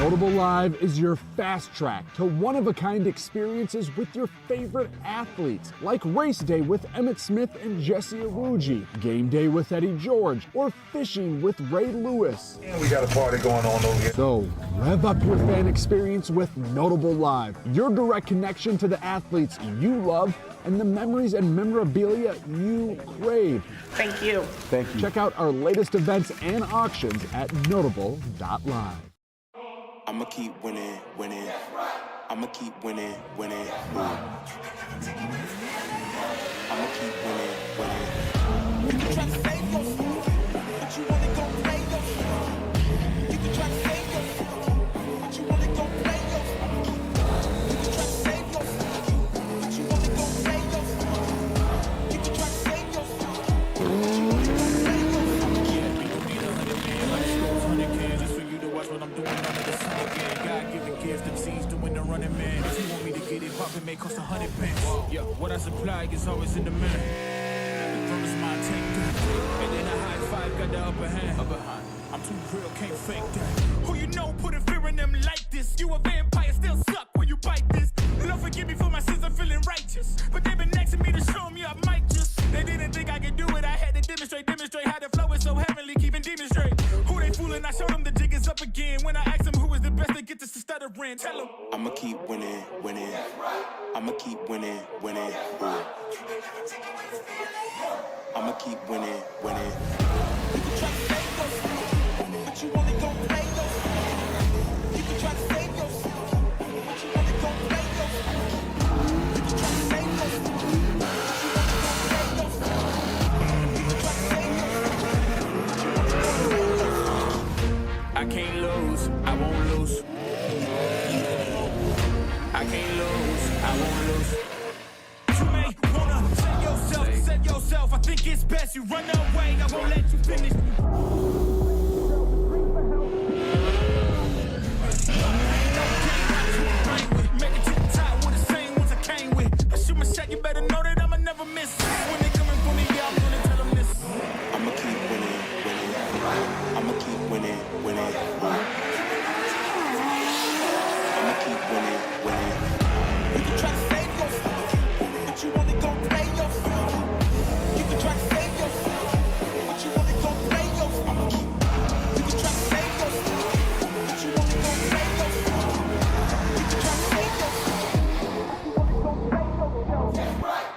Notable Live is your fast track to one-of-a-kind experiences with your favorite athletes, like race day with Emmett Smith and Jesse Awuji, game day with Eddie George, or fishing with Ray Lewis. And we got a party going on over here. So, rev up your fan experience with Notable Live, your direct connection to the athletes you love and the memories and memorabilia you crave. Thank you. Thank you. Check out our latest events and auctions at notable.live. I'ma keep winning, winning. I'ma keep winning, winning. I'ma keep winning, winning. You can try to save yourself, but you wanna go play yourself. You can try to save yourself, but you wanna go play yourself. You can try to save yourself, but you wanna go play yourself. You can try to save yourself, but you wanna go play yourself. Yeah, we can be 100 men like scores, 100 kids just for you to watch what I'm doing under the sun again. God-given gift, them seeds to win the running man. If you want me to get it poppin', may cost 100 pence. Yeah, what I supply is always in the man. The throne is my take, and then a high five got the upper hand. I'm too real, can't fake that. Who you know put a fear in them like this? You a vampire, still suck when you bite this. Lord forgive me for my sins, I'm feeling righteous. But they've been next to me to show me I might just. They didn't think I could do it, I had to demonstrate how the flow is so heavenly, keeping demons straight. Who they fooling? I showed them the jig is up again. When I asked them who is the best, they get this to stuttering. Tell them I'ma keep winning, winning. I'ma keep winning, winning. I'ma keep winning, winning. You can try to save yourself, but you wanna go play yourself. You can try to save yourself, but you wanna go play yourself. You can try to save yourself, but you wanna go play yourself. You can try to save yourself, but you wanna go play yourself. I can't lose, I won't lose. I can't lose, I won't lose. You may wanna set yourself. I think it's best you run away. I won't let you finish. Make it to the top with the same ones I came with. I shoot my shot, you better know that I'ma never miss. When they coming for me, yeah, I'm gonna tell them this. I'ma keep winning, winning. I'ma keep winning, winning. I'ma keep winning, winning. You can try to save yourself, but you wanna go play yourself. You can try to save yourself, but you wanna go play yourself. I'ma keep. You can try to save yourself, but you wanna go play yourself. You can try to save yourself, but you wanna go play yourself. That's right.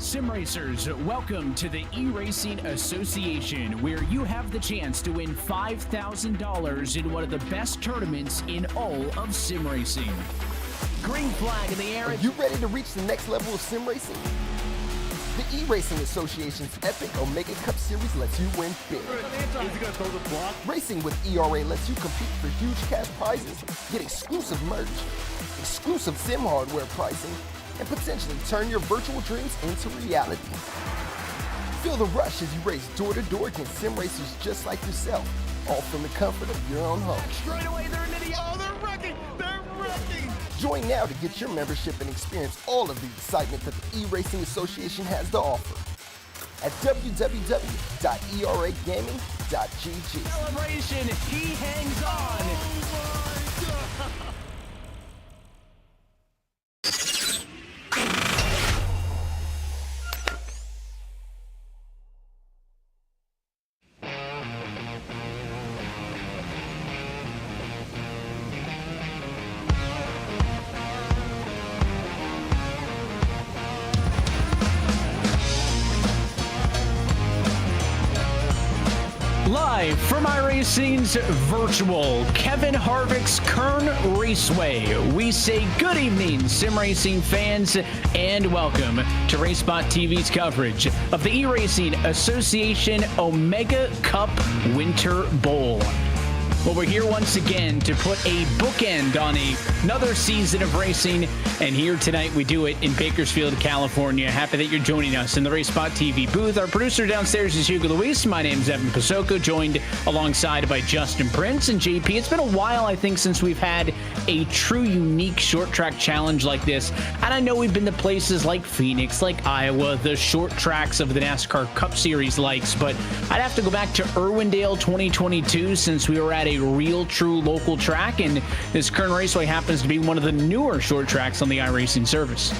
Sim racers, welcome to the eRacing Association, where you have the chance to win $5,000 in one of the best tournaments in all of sim racing. Green flag in the air. Are you ready to reach the next level of sim racing? The eRacing Association's epic Omega Cup Series lets you win big. Racing with ERA lets you compete for huge cash prizes, get exclusive merch, exclusive sim hardware pricing, and potentially turn your virtual dreams into reality. Feel the rush as you race door to door against sim racers just like yourself, all from the comfort of your own home. Straight away, they're into the, oh, they're wrecking. Join now to get your membership and experience all of the excitement that the eRacing Association has to offer at www.eragaming.gg. Celebration, he hangs on. Live from iRacing's virtual Kevin Harvick's Kern Raceway, we say good evening, sim racing fans, and welcome to RaceSpotTV's coverage of the eRacing Association Omega Cup Winter Bowl. Well, we're here once again to put a bookend on another season of racing, and here tonight we do it in Bakersfield, California. Happy that you're joining us in the RaceSpotTV booth. Our producer downstairs is Hugo Luis. My name's Evan Pasoko, joined alongside by Justin Prince and JP. It's been a while, I think, since we've had a true unique short track challenge like this, and I know we've been to places like Phoenix, like Iowa, the short tracks of the NASCAR Cup Series likes, but I'd have to go back to Irwindale 2022 since we were at a real true local track, and this Kern Raceway happens to be one of the newer short tracks on the iRacing service.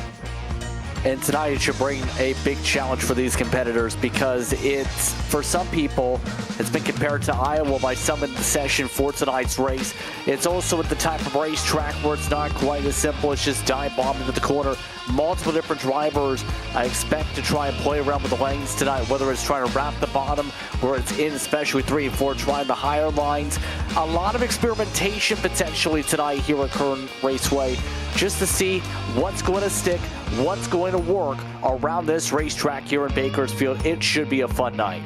And tonight it should bring a big challenge for these competitors because it's, for some people, it's been compared to Iowa by some in the session for tonight's race. It's also at the type of racetrack where it's not quite as simple as just dive bombing to the corner. Multiple different drivers I expect to try and play around with the lanes tonight, whether it's trying to wrap the bottom or it's in especially 3 and 4 trying the higher lines. A lot of experimentation potentially tonight here at Kern Raceway just to see what's going to stick, what's going to work around this racetrack here in Bakersfield. It should be a fun night.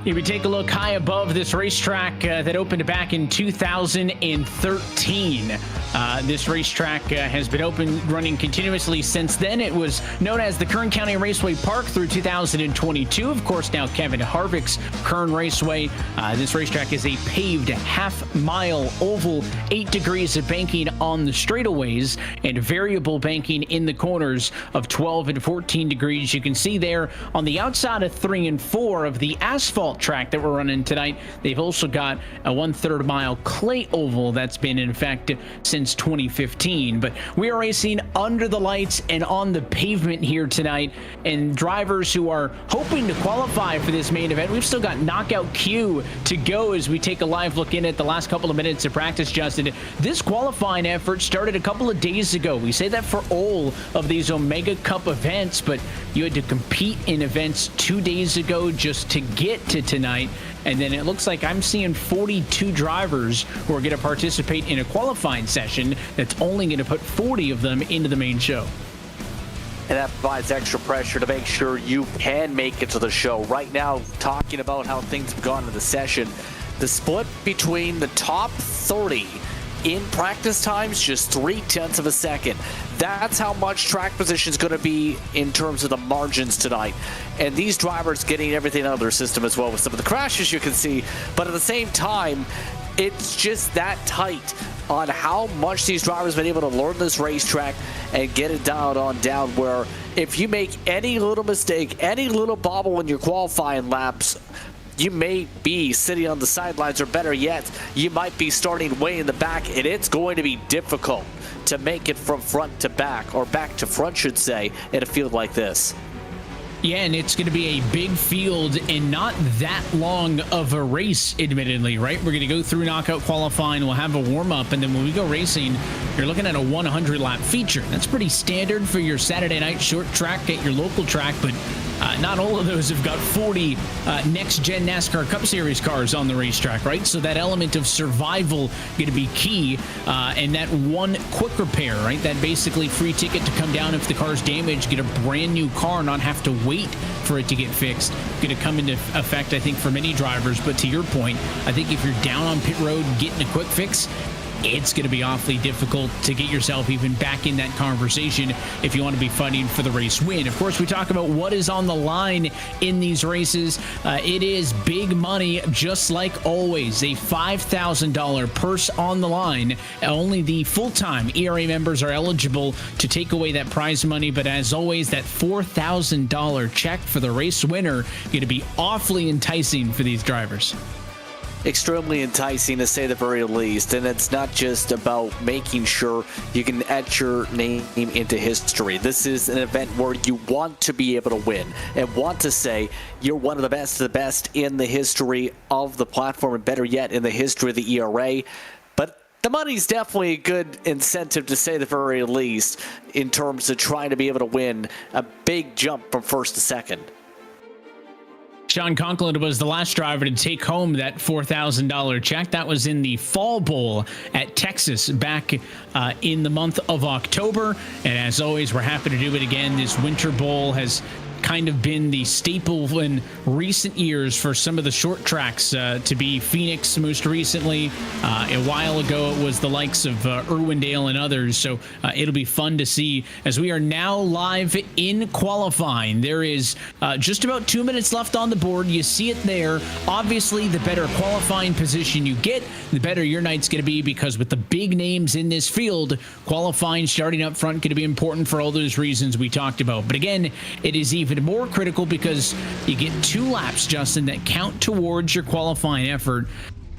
If we take a look high above this racetrack that opened back in 2013, this racetrack has been open, running continuously since then. It was known as the Kern County Raceway Park through 2022. Of course, now Kevin Harvick's Kern Raceway. This racetrack is a paved half-mile oval, 8 degrees of banking on the straightaways and variable banking in the corners of 12 and 14 degrees. You can see there on the outside of 3 and 4 of the asphalt track that we're running tonight, they've also got a 1/3 mile clay oval that's been in effect since 2015. But we are racing under the lights and on the pavement here tonight, and drivers who are hoping to qualify for this main event, we've still got knockout queue to go as we take a live look in at the last couple of minutes of practice. Justin, this qualifying effort started a couple of days ago. We say that for all of these Omega Cup events, but you had to compete in events 2 days ago just to get to tonight, and then it looks like I'm seeing 42 drivers who are going to participate in a qualifying session that's only going to put 40 of them into the main show. And that provides extra pressure to make sure you can make it to the show. Right now, talking about how things have gone in the session, the split between the top 30 in practice times, just 0.3 of a second. That's how much track position is going to be in terms of the margins tonight. And these drivers getting everything out of their system as well with some of the crashes you can see. But at the same time, it's just that tight on how much these drivers have been able to learn this racetrack and get it dialed on down, where if you make any little mistake, any little bobble in your qualifying laps, you may be sitting on the sidelines, or better yet, you might be starting way in the back, and it's going to be difficult to make it from front to back, or back to front, should say, in a field like this. Yeah, and it's going to be a big field and not that long of a race, admittedly, right? We're going to go through knockout qualifying, we'll have a warm-up, and then when we go racing, you're looking at a 100-lap feature. That's pretty standard for your Saturday night short track at your local track, but not all of those have got 40 next-gen NASCAR Cup Series cars on the racetrack, right? So that element of survival going to be key, and that one quick repair, right? That basically free ticket to come down if the car's damaged, get a brand new car, not have to wait for it to get fixed, going to come into effect, I think, for many drivers. But to your point, I think if you're down on pit road getting a quick fix, it's going to be awfully difficult to get yourself even back in that conversation if you want to be fighting for the race win. Of course, we talk about what is on the line in these races. It is big money, just like always. A $5,000 purse on the line. Only the full-time ERA members are eligible to take away that prize money, but as always, that $4,000 check for the race winner going to be awfully enticing for these drivers. Extremely enticing, to say the very least. And it's not just about making sure you can etch your name into history. This is an event where you want to be able to win and want to say you're one of the best in the history of the platform, and better yet, in the history of the ERA. But the money's definitely a good incentive, to say the very least, in terms of trying to be able to win a big jump from first to second. Sean Conklin was the last driver to take home that $4,000 check. That was in the Fall Bowl at Texas back in the month of October. And as always, we're happy to do it again. This Winter Bowl has kind of been the staple in recent years for some of the short tracks, to be Phoenix most recently. A while ago, it was the likes of Irwindale and others. So it'll be fun to see as we are now live in qualifying. There is just about 2 minutes left on the board. You see it there. Obviously, the better qualifying position you get, the better your night's going to be, because with the big names in this field, qualifying starting up front going to be important for all those reasons we talked about. But again, it is even more critical because you get 2 laps, Justin, that count towards your qualifying effort.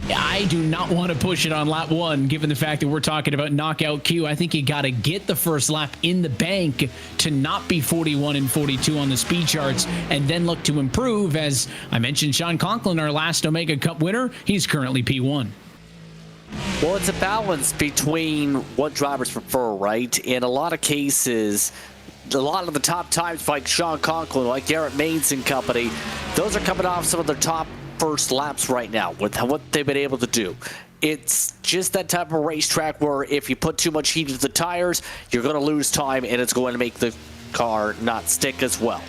I do not want to push it on lap 1, given the fact that we're talking about knockout Q. I think you got to get the first lap in the bank to not be 41 and 42 on the speed charts, and then look to improve. As I mentioned, Sean Conklin, our last Omega Cup winner, he's currently P1. Well, it's a balance between what drivers prefer, right? In a lot of cases, a lot of the top times, like Sean Conklin, like Garrett Maines and company, those are coming off some of their top first laps right now with what they've been able to do. It's just that type of racetrack where if you put too much heat into the tires, you're going to lose time, and it's going to make the car not stick as well.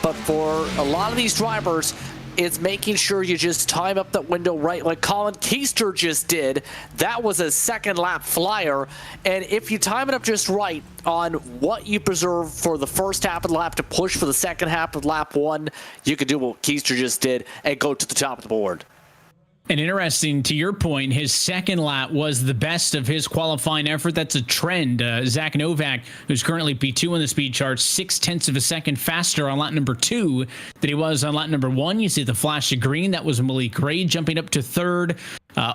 But for a lot of these drivers, it's making sure you just time up that window right, like Colin Keister just did. That was a second lap flyer, and if you time it up just right on what you preserve for the first half of the lap to push for the second half of lap 1, you could do what Keister just did and go to the top of the board. And interesting, to your point, his second lap was the best of his qualifying effort. That's a trend. Zach Novak, who's currently P2 on the speed chart, 0.6 of a second faster on lap number 2 than he was on lap number 1. You see the flash of green. That was Malik Gray jumping up to 3rd.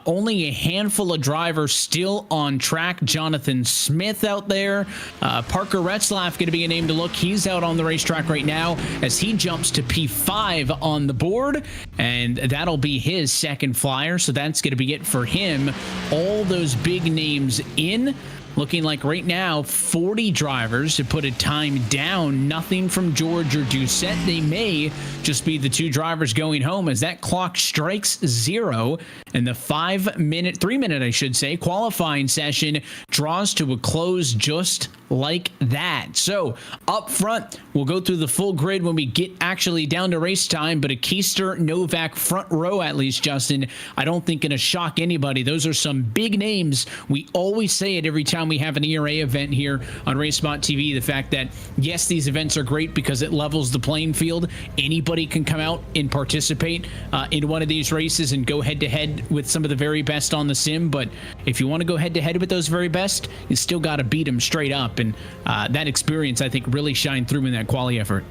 Only a handful of drivers still on track. Jonathan Smith out there. Parker Retzlaff going to be a name to look. He's out on the racetrack right now as he jumps to P5 on the board, and that'll be his second flyer. So that's going to be it for him. All those big names in. Looking like right now 40 drivers to put a time down. Nothing from George or Doucette. They may just be the 2 drivers going home as that clock strikes 0 and the 3 minute I should say qualifying session draws to a close just like that. So up front, we'll go through the full grid when we get actually down to race time, but a Keister Novak front row, at least, Justin, I don't think gonna shock anybody. Those are some big names. We always say it every time we have an ERA event here on RaceSpotTV, the fact that yes, these events are great because it levels the playing field. Anybody can come out and participate in one of these races and go head to head with some of the very best on the sim, but if you want to go head to head with those very best, you still got to beat them straight up. And that experience, I think, really shined through in that quali effort.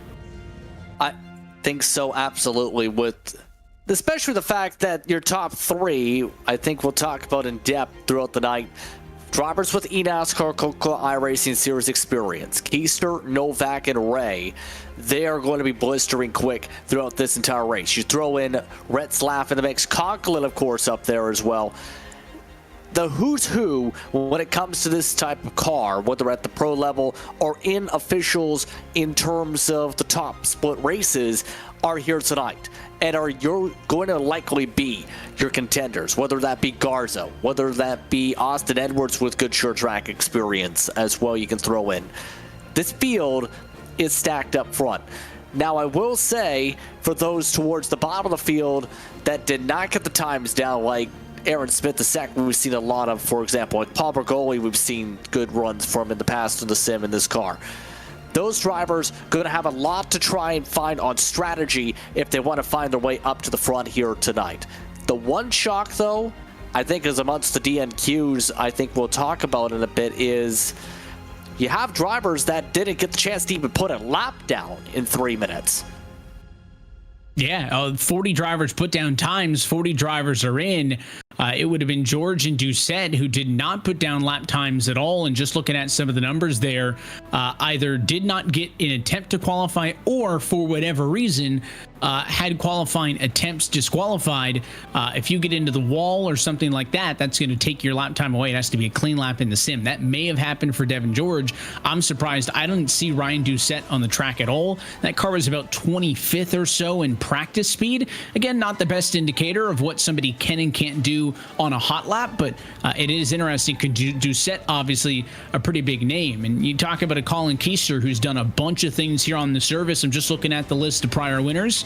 I think so, absolutely, with especially the fact that your top 3, I think we'll talk about in depth throughout the night, Drivers with eNASCAR Coca-Cola iRacing Series experience, Keister, Novak, and Ray, they are going to be blistering quick throughout this entire race. You throw in Retzlaff in the mix, Conklin, of course, up there as well. The who's who when it comes to this type of car, whether at the pro level or in officials in terms of the top split races, are here tonight and are you're going to likely be your contenders, whether that be Garza, whether that be Austin Edwards with good short track experience as well you can throw in. This field is stacked up front. Now, I will say, for those towards the bottom of the field that did not get the times down, like Aaron Smith II, we've seen a lot of, for example, like Paul Bergoli, we've seen good runs from in the past in the sim in this car. Those drivers going to have a lot to try and find on strategy if they want to find their way up to the front here tonight. The one shock, though, I think is amongst the DNQs I think we'll talk about in a bit is you have drivers that didn't get the chance to even put a lap down in 3 minutes. Yeah, 40 drivers put down times, 40 drivers are in. It would have been George and Doucette who did not put down lap times at all. And just looking at some of the numbers there, either did not get an attempt to qualify or for whatever reason had qualifying attempts disqualified. If you get into the wall or something like that, that's going to take your lap time away. It has to be a clean lap in the sim. That may have happened for Devin George. I'm surprised. I don't see Ryan Doucette on the track at all. That car was about 25th or so in practice speed. Again, not the best indicator of what somebody can and can't do on a hot lap, but it is interesting because Doucette, obviously a pretty big name. And you talk about a Colin Keister who's done a bunch of things here on the service. I'm just looking at the list of prior winners.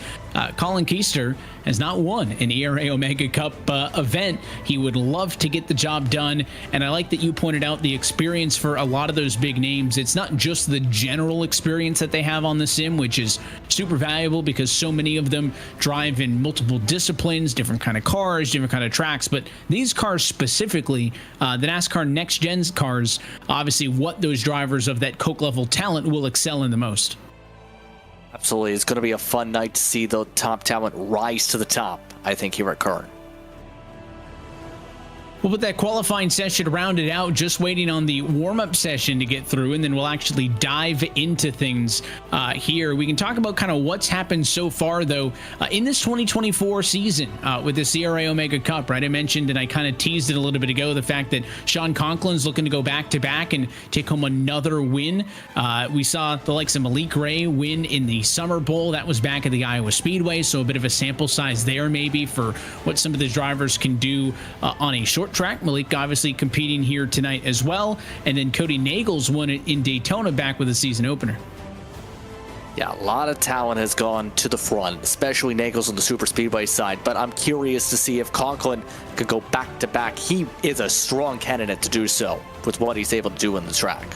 Colin Keister has not won an ERA Omega Cup event. He would love to get the job done, and I like that you pointed out the experience for a lot of those big names. It's not just the general experience that they have on the sim, which is super valuable because so many of them drive in multiple disciplines, different kind of cars, different kind of tracks, but these cars specifically, the NASCAR Next Gen cars, obviously what those drivers of that Coke level talent will excel in the most. Absolutely. It's going to be a fun night to see the top talent rise to the top, I think, here at Kern. We'll put that qualifying session rounded out, just waiting on the warm-up session to get through, and then we'll actually dive into things here. We can talk about kind of what's happened so far, though, in this 2024 season with the CRA Omega Cup, right? I mentioned, and I kind of teased it a little bit ago, the fact that Sean Conklin's looking to go back-to-back and take home another win. We saw the likes of Malik Ray win in the Summer Bowl. That was back at the Iowa Speedway, so a bit of a sample size there maybe for what some of the drivers can do on a short track. Malik obviously competing here tonight as well, and then Cody Nagels won it in Daytona back with a season opener. Yeah, a lot of talent has gone to the front, especially Nagels on the super speedway side, but I'm curious to see if Conklin could go back to back. He is a strong candidate to do so with what he's able to do in the track.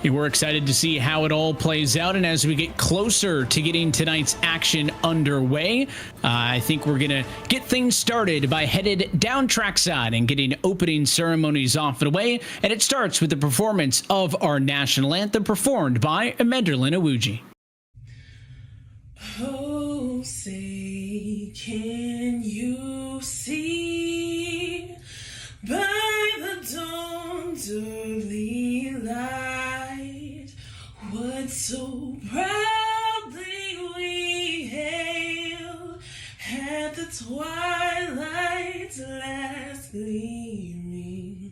We're excited to see how it all plays out, and as we get closer to getting tonight's action underway, I think we're going to get things started by headed down trackside and getting opening ceremonies off and away, and it starts with the performance of our national anthem performed by Emenderlin Awuji. Oh, say, can you see by the dawn's early light what so proudly we hailed at the twilight's last gleaming,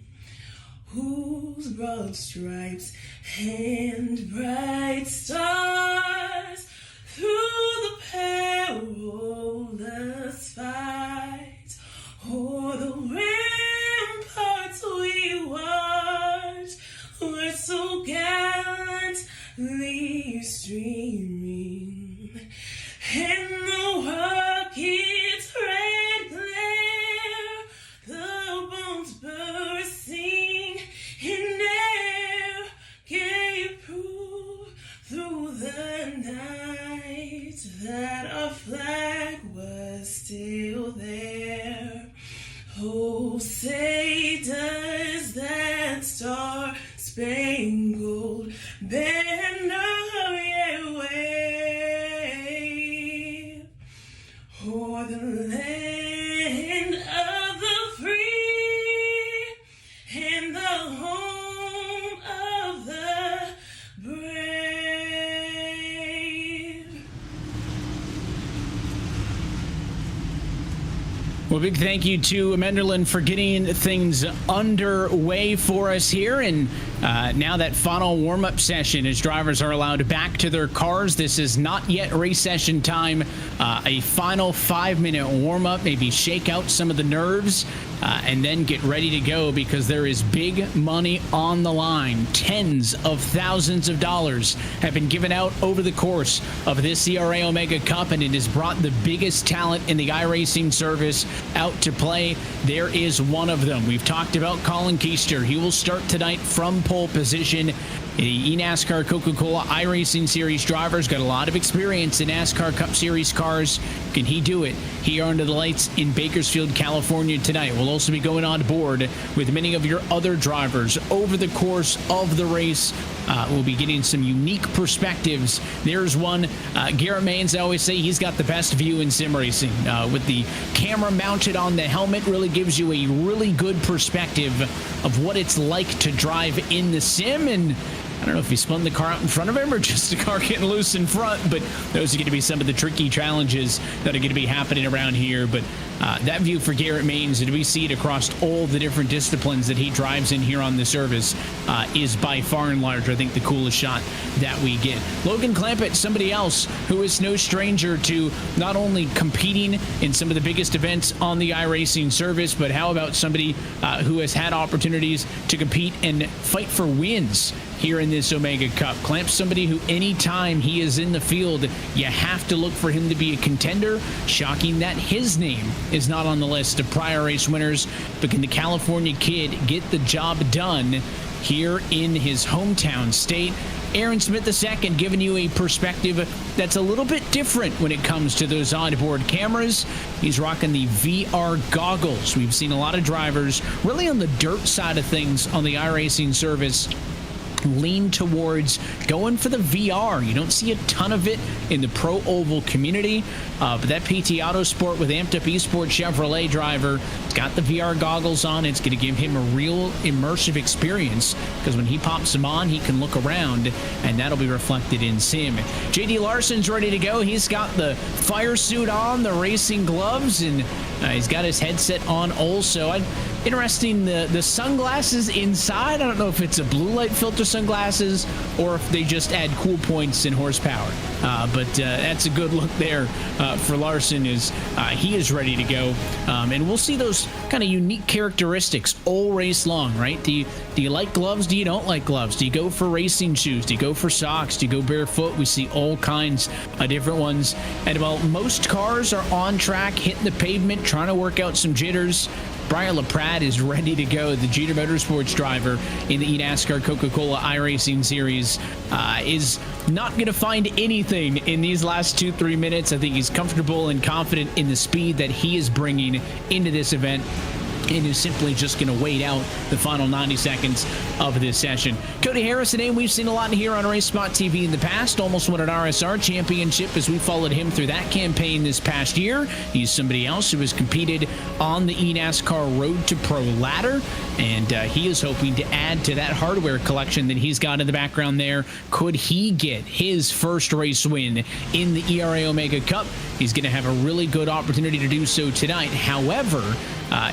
whose broad stripes and bright stars through the perilous fight o'er the ramparts we watched were so gallantly streaming, and the rocket's red glare, the bombs bursting in air, gave proof through the night that our flag was still there. Oh, say does that star-spangled banner yet wave o'er the land of the free and Well, big thank you to Menderlin for getting things underway for us here. And now that final warm-up session as drivers are allowed back to their cars. This is not yet race session time. A final 5-minute warm-up, maybe shake out some of the nerves, and then get ready to go because there is big money on the line. Tens of thousands of dollars have been given out over the course of this ERA Omega Cup, and it has brought the biggest talent in the iRacing service out to play. There is one of them. We've talked about Colin Keister. He will start tonight from pole position. The eNASCAR Coca-Cola iRacing Series driver's got a lot of experience in NASCAR Cup Series cars. Can he do it here under the lights in Bakersfield, California tonight? We'll also be going on board with many of your other drivers over the course of the race. We'll be getting some unique perspectives. There's one. Garrett Maines, I always say he's got the best view in sim racing. With the camera mounted on the helmet, really gives you a really good perspective of what it's like to drive in the sim. And I don't know if he spun the car out in front of him or just the car getting loose in front, but those are going to be some of the tricky challenges that are going to be happening around here. But that view for Garrett Maines, and we see it across all the different disciplines that he drives in here on the service, is by far and large, I think, the coolest shot that we get. Logan Clampett, somebody else who is no stranger to not only competing in some of the biggest events on the iRacing service, but how about somebody who has had opportunities to compete and fight for wins here in this Omega Cup. Clamp's somebody who anytime he is in the field, you have to look for him to be a contender. Shocking that his name is not on the list of prior race winners, but can the California kid get the job done here in his hometown state? Aaron Smith II giving you a perspective that's a little bit different when it comes to those onboard cameras. He's rocking the VR goggles. We've seen a lot of drivers really on the dirt side of things on the iRacing service lean towards going for the VR. You don't see a ton of it in the pro oval community, but that PT Autosport with Amped Up Esports Chevrolet driver has got the VR goggles on. It's going to give him a real immersive experience because when he pops them on, he can look around, and that'll be reflected in sim. JD Larson's ready to go. He's got the fire suit on, the racing gloves, and he's got his headset on also. Interesting, the sunglasses inside. I don't know if it's a blue light filter sunglasses or if they just add cool points and horsepower. But that's a good look there for Larson. He is ready to go. And we'll see those kind of unique characteristics all race long, right? Do you like gloves? Do you don't like gloves? Do you go for racing shoes? Do you go for socks? Do you go barefoot? We see all kinds of different ones. And while most cars are on track, hitting the pavement, trying to work out some jitters, Brian LaPrade is ready to go. The Jeter Motorsports driver in the eNASCAR Coca-Cola iRacing Series is not going to find anything in these last 2-3 minutes. I think he's comfortable and confident in the speed that he is bringing into this event, and is simply just going to wait out the final 90 seconds of this session. Cody Harris, a name we've seen a lot here on RaceSpotTV in the past. Almost won an RSR championship as we followed him through that campaign this past year. He's somebody else who has competed on the eNASCAR Road to Pro ladder, and he is hoping to add to that hardware collection that he's got in the background there. Could he get his first race win in the ERA Omega Cup? He's going to have a really good opportunity to do so tonight. However,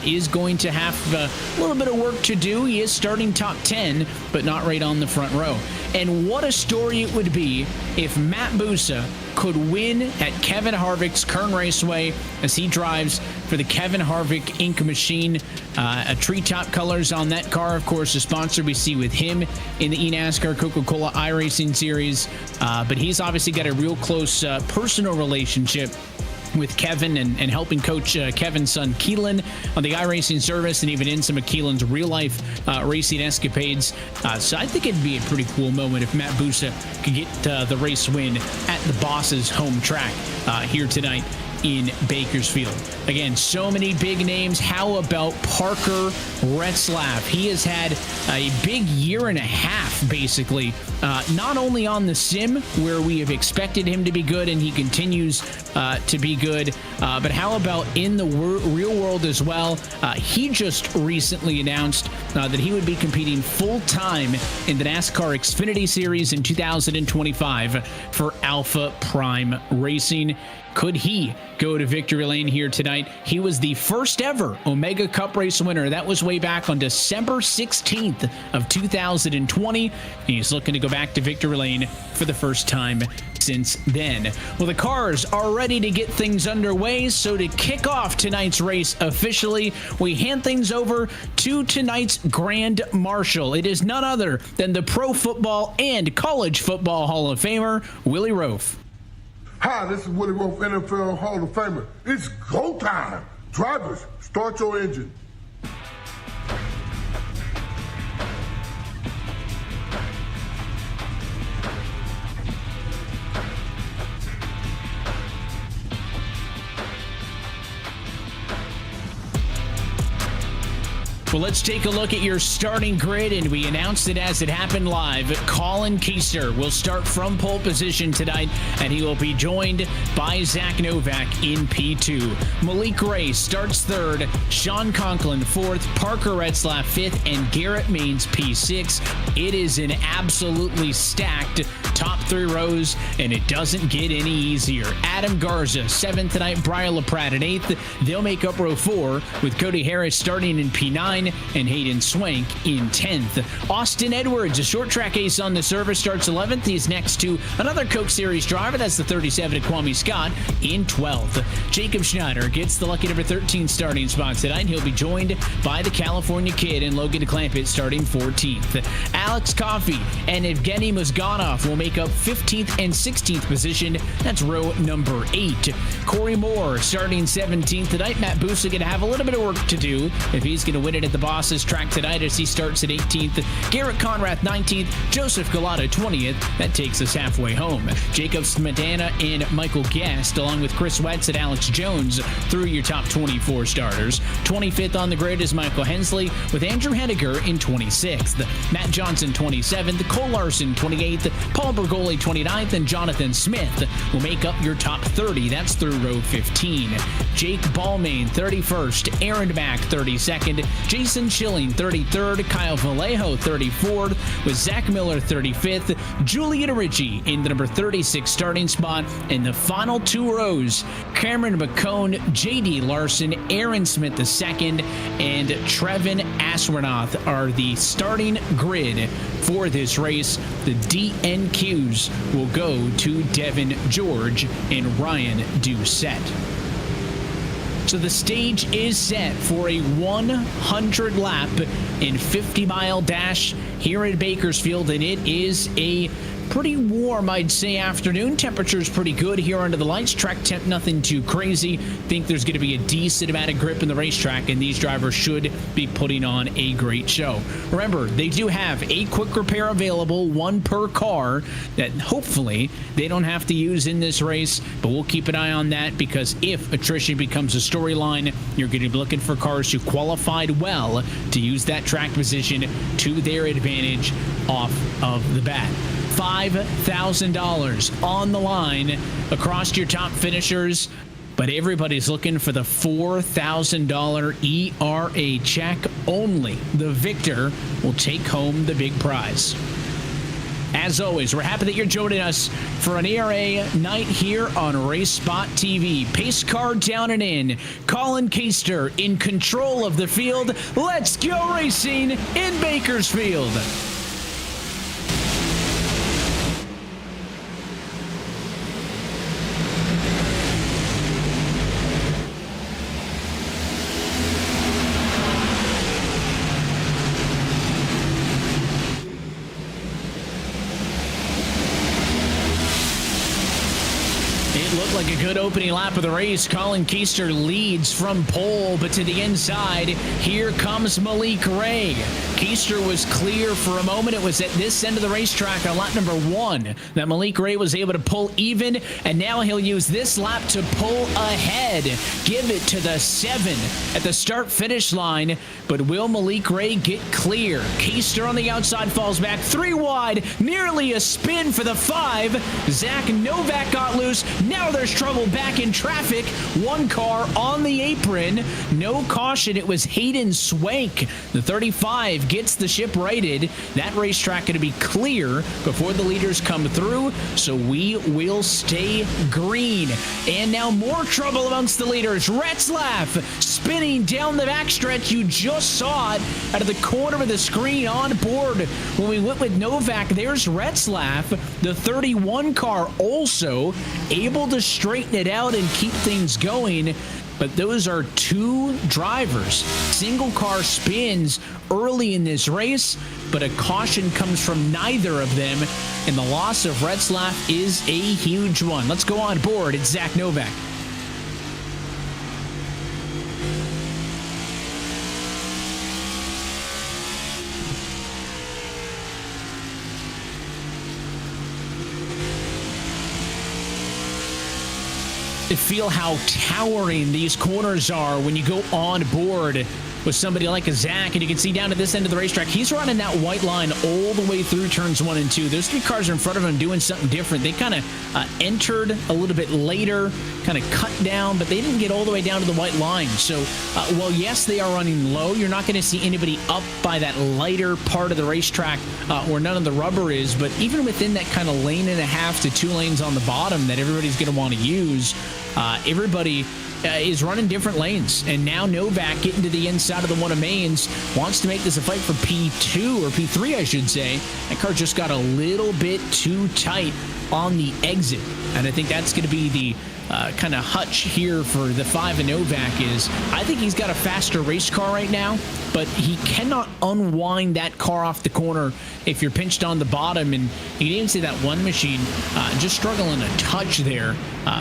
is going to have a little bit of work to do. He is starting top 10, but not right on the front row. And what a story it would be if Matt Busa could win at Kevin Harvick's Kern Raceway as he drives for the Kevin Harvick Inc. machine. A treetop colors on that car, of course, a sponsor we see with him in the eNASCAR Coca-Cola iRacing Series. But he's obviously got a real close personal relationship with Kevin and helping coach Kevin's son Keelan on the iRacing service and even in some of Keelan's real-life racing escapades. So I think it'd be a pretty cool moment if Matt Busa could get the race win at the boss's home track here tonight in Bakersfield. Again, so many big names. How about Parker Retzlaff? He has had a big year and a half, basically, not only on the sim, where we have expected him to be good, and he continues to be good, but how about in the real world as well? He just recently announced that he would be competing full-time in the NASCAR Xfinity Series in 2025 for Alpha Prime Racing. Could he go to victory lane here tonight? He was the first ever Omega Cup race winner. That was way back on December 16th of 2020. He's looking to go back to victory lane for the first time since then. Well, the cars are ready to get things underway, so to kick off tonight's race officially, we hand things over to tonight's Grand Marshal. It is none other than the Pro Football and College Football Hall of Famer, Willie Roaf. Hi, this is Willie Roaf, NFL Hall of Famer. It's go time. Drivers, start your engine. Well, let's take a look at your starting grid, and we announced it as it happened live. Colin Keister will start from pole position tonight, and he will be joined by Zach Novak in P2. Malik Ray starts third, Sean Conklin fourth, Parker Retzlaff fifth, and Garrett Maines P6. It is an absolutely stacked top three rows, and it doesn't get any easier. Adam Garza seventh tonight, Brian LaPratt in eighth. They'll make up row four with Cody Harris starting in P9 and Hayden Swank in 10th. Austin Edwards, a short track ace on the service, starts 11th. He's next to another Coke Series driver. That's the 37 Kwame Scott in 12th. Jacob Schneider gets the lucky number 13 starting spot tonight. He'll be joined by the California Kid and Logan DeClampett starting 14th. Alex Coffey and Evgeny Mozganov will make up 15th and 16th position. That's row number 8. Corey Moore starting 17th tonight. Matt Busa going to have a little bit of work to do if he's going to win it at the Boss's track tonight as he starts at 18th. Garrett Conrath 19th. Joseph Galata 20th. That takes us halfway home. Jacob Smetana and Michael Guest along with Chris Wetz and Alex Jones through your top 24 starters. 25th on the grid is Michael Hensley with Andrew Henniger in 26th. Matt Johnson 27th. Cole Larson 28th. Paul Bergoli 29th, and Jonathan Smith will make up your top 30. That's through row 15. Jake Balmain 31st. Aaron Mack 32nd. Jason Schilling 33rd, Kyle Vallejo 34th, with Zach Miller 35th, Julian Ritchie in the number 36 starting spot. In the final two rows, Cameron McCone, JD Larson, Aaron Smith II, and Trevin Aswarnoth are the starting grid for this race. The DNQs will go to Devin George and Ryan Doucette. So the stage is set for a 100 lap and 50-mile dash here at Bakersfield, and it is a pretty warm, I'd say, afternoon. Temperature's pretty good here under the lights. Track temp, nothing too crazy. Think there's going to be a decent amount of grip in the racetrack, and these drivers should be putting on a great show. Remember, they do have a quick repair available, one per car, that hopefully they don't have to use in this race, but we'll keep an eye on that, because if attrition becomes a storyline, you're going to be looking for cars who qualified well to use that track position to their advantage off of the bat. $5,000 on the line across your top finishers, but everybody's looking for the $4,000 ERA check. Only the victor will take home the big prize. As always, we're happy that you're joining us for an ERA night here on RaceSpotTV. Pace car down and in. Colin Keister in control of the field. Let's go racing in Bakersfield. Like a good opening lap of the race. Colin Keister leads from pole, but to the inside, here comes Malik Ray. Keister was clear for a moment. It was at this end of the racetrack on lap number 1 that Malik Ray was able to pull even, and now he'll use this lap to pull ahead. Give it to the 7 at the start-finish line, but will Malik Ray get clear? Keister on the outside falls back 3 wide, nearly a spin for the 5. Zach Novak got loose. Now now there's trouble back in traffic. One car on the apron. No caution. It was Hayden Swank. The 35 gets the ship righted. That racetrack going to be clear before the leaders come through, so we will stay green. And now more trouble amongst the leaders. Retzlaff spinning down the backstretch. You just saw it out of the corner of the screen on board. When we went with Novak, there's Retzlaff. The 31 car also able to straighten it out and keep things going. But those are two drivers. Single car spins early in this race, but a caution comes from neither of them, and the loss of Retzlaff is a huge one. Let's go on board. It's Zach Novak. Feel how towering these corners are when you go on board with somebody like a Zach, and you can see down at this end of the racetrack, he's running that white line all the way through turns 1 and 2. Those three cars are in front of him doing something different. They kind of entered a little bit later, kind of cut down, but they didn't get all the way down to the white line. So, while yes, they are running low, you're not going to see anybody up by that lighter part of the racetrack where none of the rubber is. But even within that kind of lane and a half to 2 lanes on the bottom that everybody's going to want to use, everybody is running different lanes. And now Novak getting to the inside of the one of mains, wants to make this a fight for P2 or P3, I should say. That car just got a little bit too tight on the exit. And I think that's going to be the kind of hutch here for the 5 and Novak is, I think he's got a faster race car right now, but he cannot unwind that car off the corner if you're pinched on the bottom. And you can even see that one machine just struggling a touch there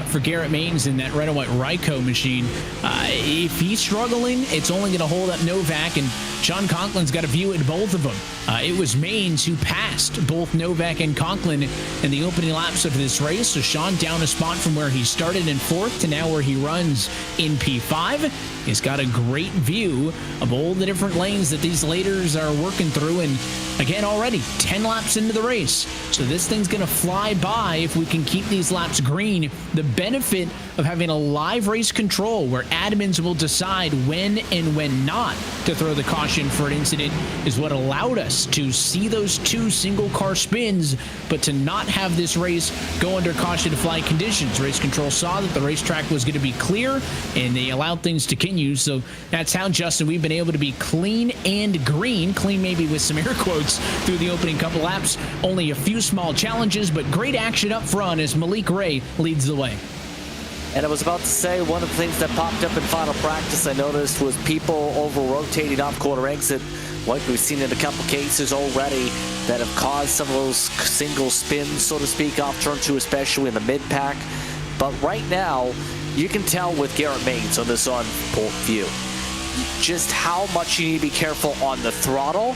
for Garrett Maines in that red and white Ryko machine. If he's struggling, it's only going to hold up Novak, and Sean Conklin's got a view at both of them. It was Maines who passed both Novak and Conklin in the opening laps of this race. So Sean down a spot from where he started in 4th to now where he runs in P5. He's got a great view of all the different lanes that these leaders are working through. And again, already 10 laps into the race. So this thing's going to fly by if we can keep these laps green. The benefit of having a live race control where admins will decide when and when not to throw the caution for an incident is what allowed us to see those 2 single car spins, but to not have this race go under caution to fly conditions. Race control saw that the racetrack was going to be clear, and they allowed things to continue. So that's how, Justin, we've been able to be clean and green. Clean maybe with some air quotes through the opening couple laps. Only a few small challenges, but great action up front as Malik Ray leads the way. And I was about to say, one of the things that popped up in final practice I noticed was people over-rotating off corner exit, like we've seen in a couple cases already, that have caused some of those single spins, so to speak, off turn 2, especially in the mid-pack. But right now, you can tell with Garrett Maines on this on-port view just how much you need to be careful on the throttle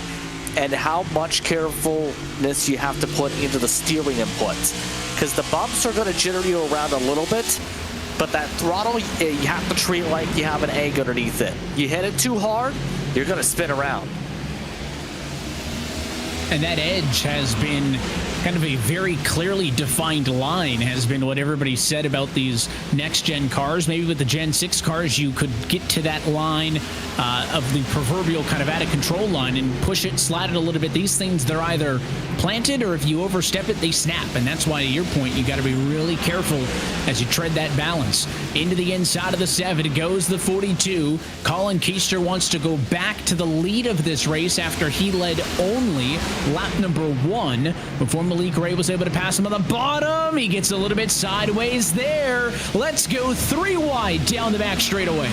and how much carefulness you have to put into the steering inputs. Because the bumps are going to jitter you around a little bit, but that throttle, you have to treat like you have an egg underneath it. You hit it too hard, you're going to spin around. And that edge has been kind of a very clearly defined line, has been what everybody said about these next-gen cars. Maybe with the Gen 6 cars, you could get to that line of the proverbial kind of out-of-control line and push it, slide it a little bit. These things, they're either planted or if you overstep it, they snap. And that's why, to your point, you got to be really careful as you tread that balance. Into the inside of the 7 goes the 42. Colin Keister wants to go back to the lead of this race after he led only lap number 1 before Malik Ray was able to pass him on the bottom. He gets a little bit sideways there. Let's go 3 wide down the back straightaway.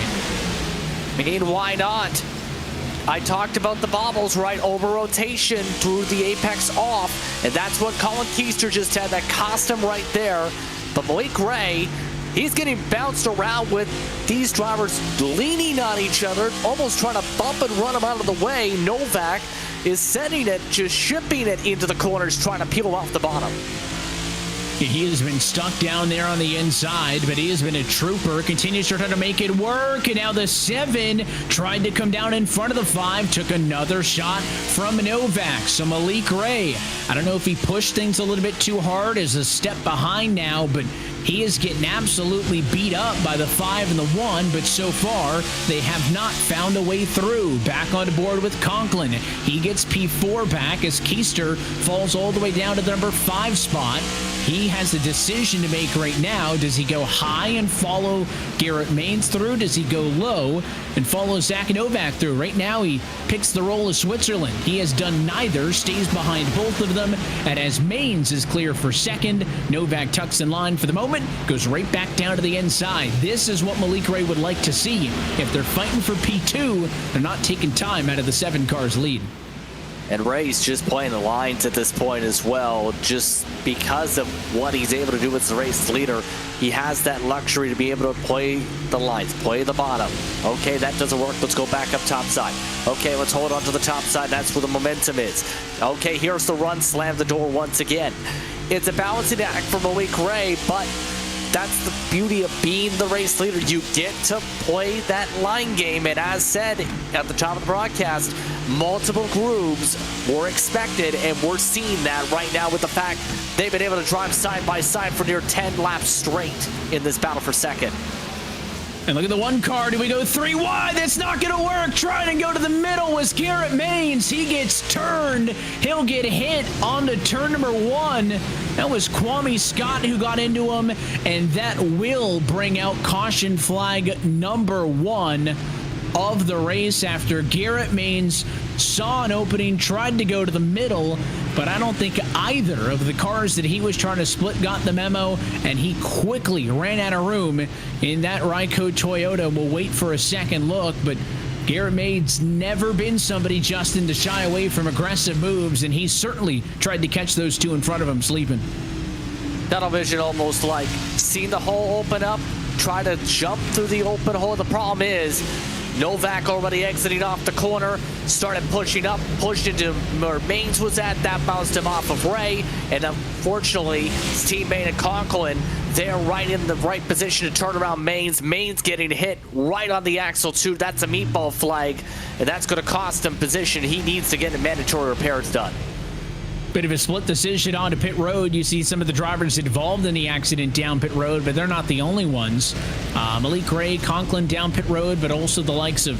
I mean, why not? I talked about the bobbles, right? Over rotation through the apex off, and that's what Colin Keister just had. That cost him right there. But Malik Ray, he's getting bounced around with these drivers leaning on each other, almost trying to bump and run him out of the way. Novak is sending it, just shipping it into the corners, trying to peel him off the bottom. He has been stuck down there on the inside, but he has been a trooper. Continues to try to make it work, and now the 7 tried to come down in front of the 5, took another shot from Novak. So Malik Ray, I don't know if he pushed things a little bit too hard, is a step behind now, but He is getting absolutely beat up by the 5 and the 1, but so far they have not found a way through. Back on board with Conklin. He gets P4 back as Keister falls all the way down to the number 5 spot. He has a decision to make right now. Does he go high and follow Garrett Maines through? Does he go low and follow Zach Novak through? Right now, he picks the role of Switzerland. He has done neither, stays behind both of them, and as Maines is clear for second, Novak tucks in line for the moment, goes right back down to the inside. This is what Malik Ray would like to see. If they're fighting for P2, they're not taking time out of the 7 cars lead. And Ray's just playing the lines at this point as well, just because of what he's able to do as the race leader. He has that luxury to be able to play the lines, play the bottom. Okay, that doesn't work. Let's go back up top side. Okay, let's hold on to the top side. That's where the momentum is. Okay, here's the run. Slam the door once again. It's a balancing act for Malik Ray, but that's the beauty of being the race leader. You get to play that line game, and as said at the top of the broadcast, multiple grooves were expected, and we're seeing that right now with the fact they've been able to drive side by side for near 10 laps straight in this battle for second. And look at the 1 car. Do we go 3 wide? That's not going to work. Trying to go to the middle was Garrett Maines. He gets turned. He'll get hit onto turn number 1. That was Kwame Scott who got into him, and that will bring out caution flag number 1 of the race after Garrett Maines saw an opening, tried to go to the middle, but I don't think either of the cars that he was trying to split got the memo, and he quickly ran out of room in that Ryco Toyota. We'll wait for a second look, but Garrett Maines never been somebody, Justin, to shy away from aggressive moves, and he certainly tried to catch those 2 in front of him sleeping. Tunnel vision, almost like seeing the hole open up, try to jump through the open hole. The problem is Novak already exiting off the corner, started pushing up, pushed into where Maines was at. That bounced him off of Ray, and unfortunately, his teammate at Conklin, they're right in the right position to turn around Maines. Maines getting hit right on the axle too. That's a meatball flag, and that's going to cost him position. He needs to get the mandatory repairs done. Bit of a split decision onto pit road. You see some of the drivers involved in the accident down pit road, but they're not the only ones. Malik Ray, Conklin down pit road, but also the likes of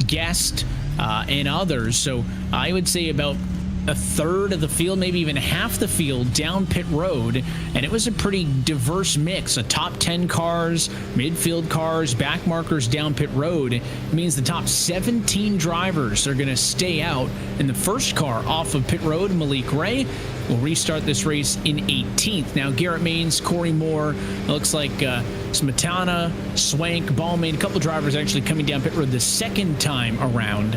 Guest and others. So I would say about a third of the field, maybe even half the field down pit road, and it was a pretty diverse mix of top 10 cars, midfield cars, back markers down pit road. It means the top 17 drivers are going to stay out, and the first car off of pit road, Malik Ray, will restart this race in 18th. Now Garrett Maines, Corey Moore, looks like Smetana, Swank, Ballman, a couple of drivers actually coming down pit road the second time around.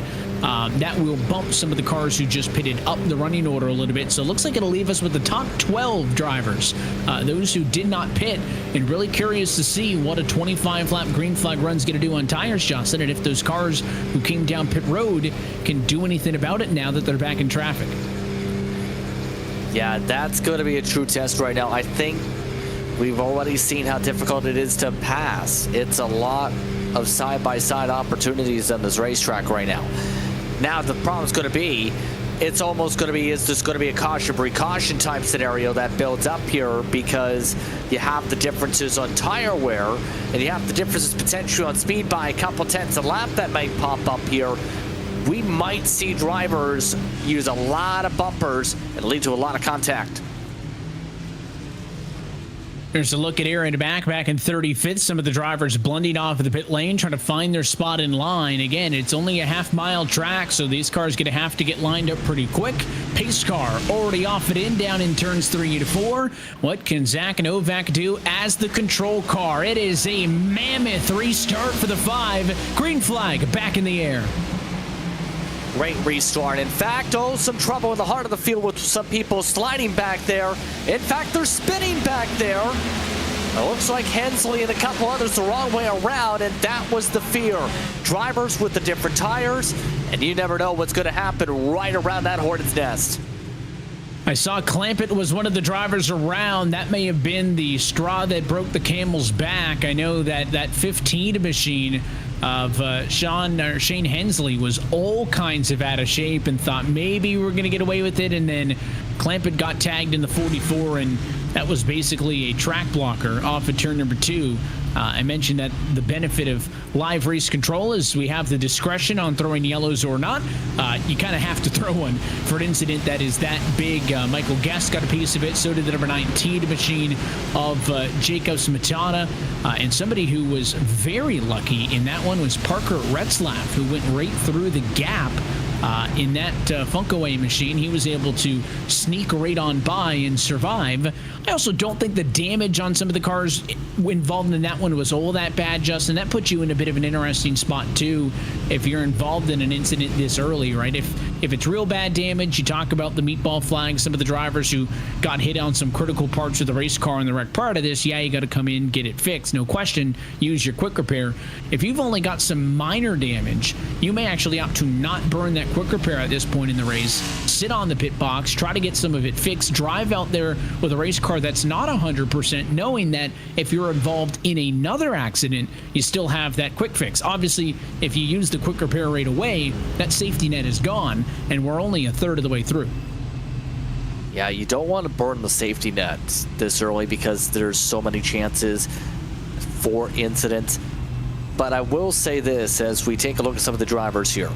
That will bump some of the cars who just pitted up the running order a little bit. So it looks like it'll leave us with the top 12 drivers, those who did not pit, and really curious to see what a 25-lap green flag run's going to do on tires, Justin, and if those cars who came down pit road can do anything about it now that they're back in traffic. Yeah, that's going to be a true test right now. I think we've already seen how difficult it is to pass. It's a lot of side-by-side opportunities on this racetrack right now. Now the problem's going to be, it's almost going to be, is this going to be a caution-precaution type scenario that builds up here, because you have the differences on tire wear, and you have the differences potentially on speed by a couple tenths a lap that might pop up here. We might see drivers use a lot of bumpers and lead to a lot of contact. There's a look at Aaron back in 35th. Some of the drivers blending off of the pit lane, trying to find their spot in line. Again, it's only a half-mile track, so these cars going to have to get lined up pretty quick. Pace car already off it in, down in turns 3 to 4. What can Zach Novak do as the control car? It is a mammoth restart for the 5. Green flag back in the air. Great restart. In fact, some trouble in the heart of the field with some people sliding back there. In fact, they're spinning back there. It looks like Hensley and a couple others the wrong way around, and that was the fear. Drivers with the different tires, and you never know what's going to happen right around that hornet's nest. I saw Clampett was one of the drivers around. That may have been the straw that broke the camel's back. I know that 15 machine of Shane Hensley was all kinds of out of shape, and thought maybe we're going to get away with it, and then Clampett got tagged in the 44, and that was basically a track blocker off of turn number 2. I mentioned that the benefit of live race control is we have the discretion on throwing yellows or not. You kind of have to throw one for an incident that is that big. Michael Guest got a piece of it. So did the number 19 machine of Jacob Smetana. And somebody who was very lucky in that one was Parker Retzlaff, who went right through the gap in that Funkaway machine. He was able to sneak right on by and survive. I also don't think the damage on some of the cars involved in that one was all that bad, Justin. That puts you in a bit of an interesting spot, too, if you're involved in an incident this early, right? If it's real bad damage, you talk about the meatball flag, some of the drivers who got hit on some critical parts of the race car in the wreck part of this, yeah, you got to come in, get it fixed. No question, use your quick repair. If you've only got some minor damage, you may actually opt to not burn that quick repair at this point in the race. Sit on the pit box, try to get some of it fixed, drive out there with a race car that's not 100%, knowing that if you're involved in another accident, you still have that quick fix. Obviously, if you use the quick repair right away, that safety net is gone, and we're only a third of the way through. Yeah, you don't want to burn the safety net this early because there's so many chances for incidents. But I will say this as we take a look at some of the drivers here.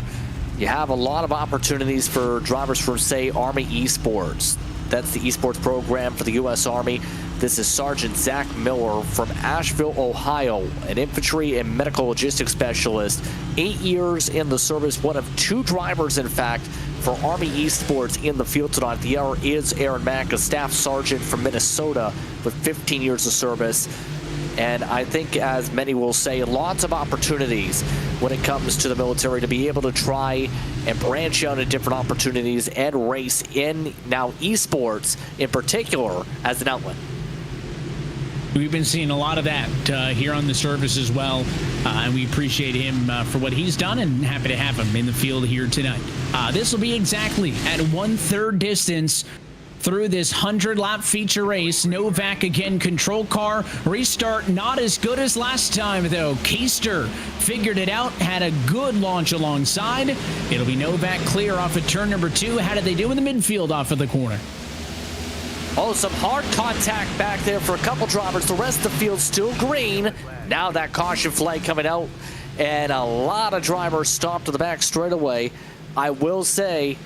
You have a lot of opportunities for drivers from, say, Army Esports. That's the esports program for the U.S. Army. This is Sergeant Zach Miller from Asheville, Ohio, an infantry and medical logistics specialist. 8 years in the service, one of 2 drivers, in fact, for Army Esports in the field tonight. The other is Aaron Mack, a staff sergeant from Minnesota with 15 years of service. And I think, as many will say, lots of opportunities when it comes to the military to be able to try and branch out into different opportunities and race in now esports in particular as an outlet. We've been seeing a lot of that here on the service as well, and we appreciate him for what he's done and happy to have him in the field here tonight. This will be exactly at 1/3 distance through this 100-lap feature race. Novak again, control car. Restart not as good as last time, though. Keister figured it out, had a good launch alongside. It'll be Novak clear off of turn number 2. How did they do in the midfield off of the corner? Oh, some hard contact back there for a couple drivers. The rest of the field still green. Now that caution flag coming out, and a lot of drivers stopped to the back straight away. I will say,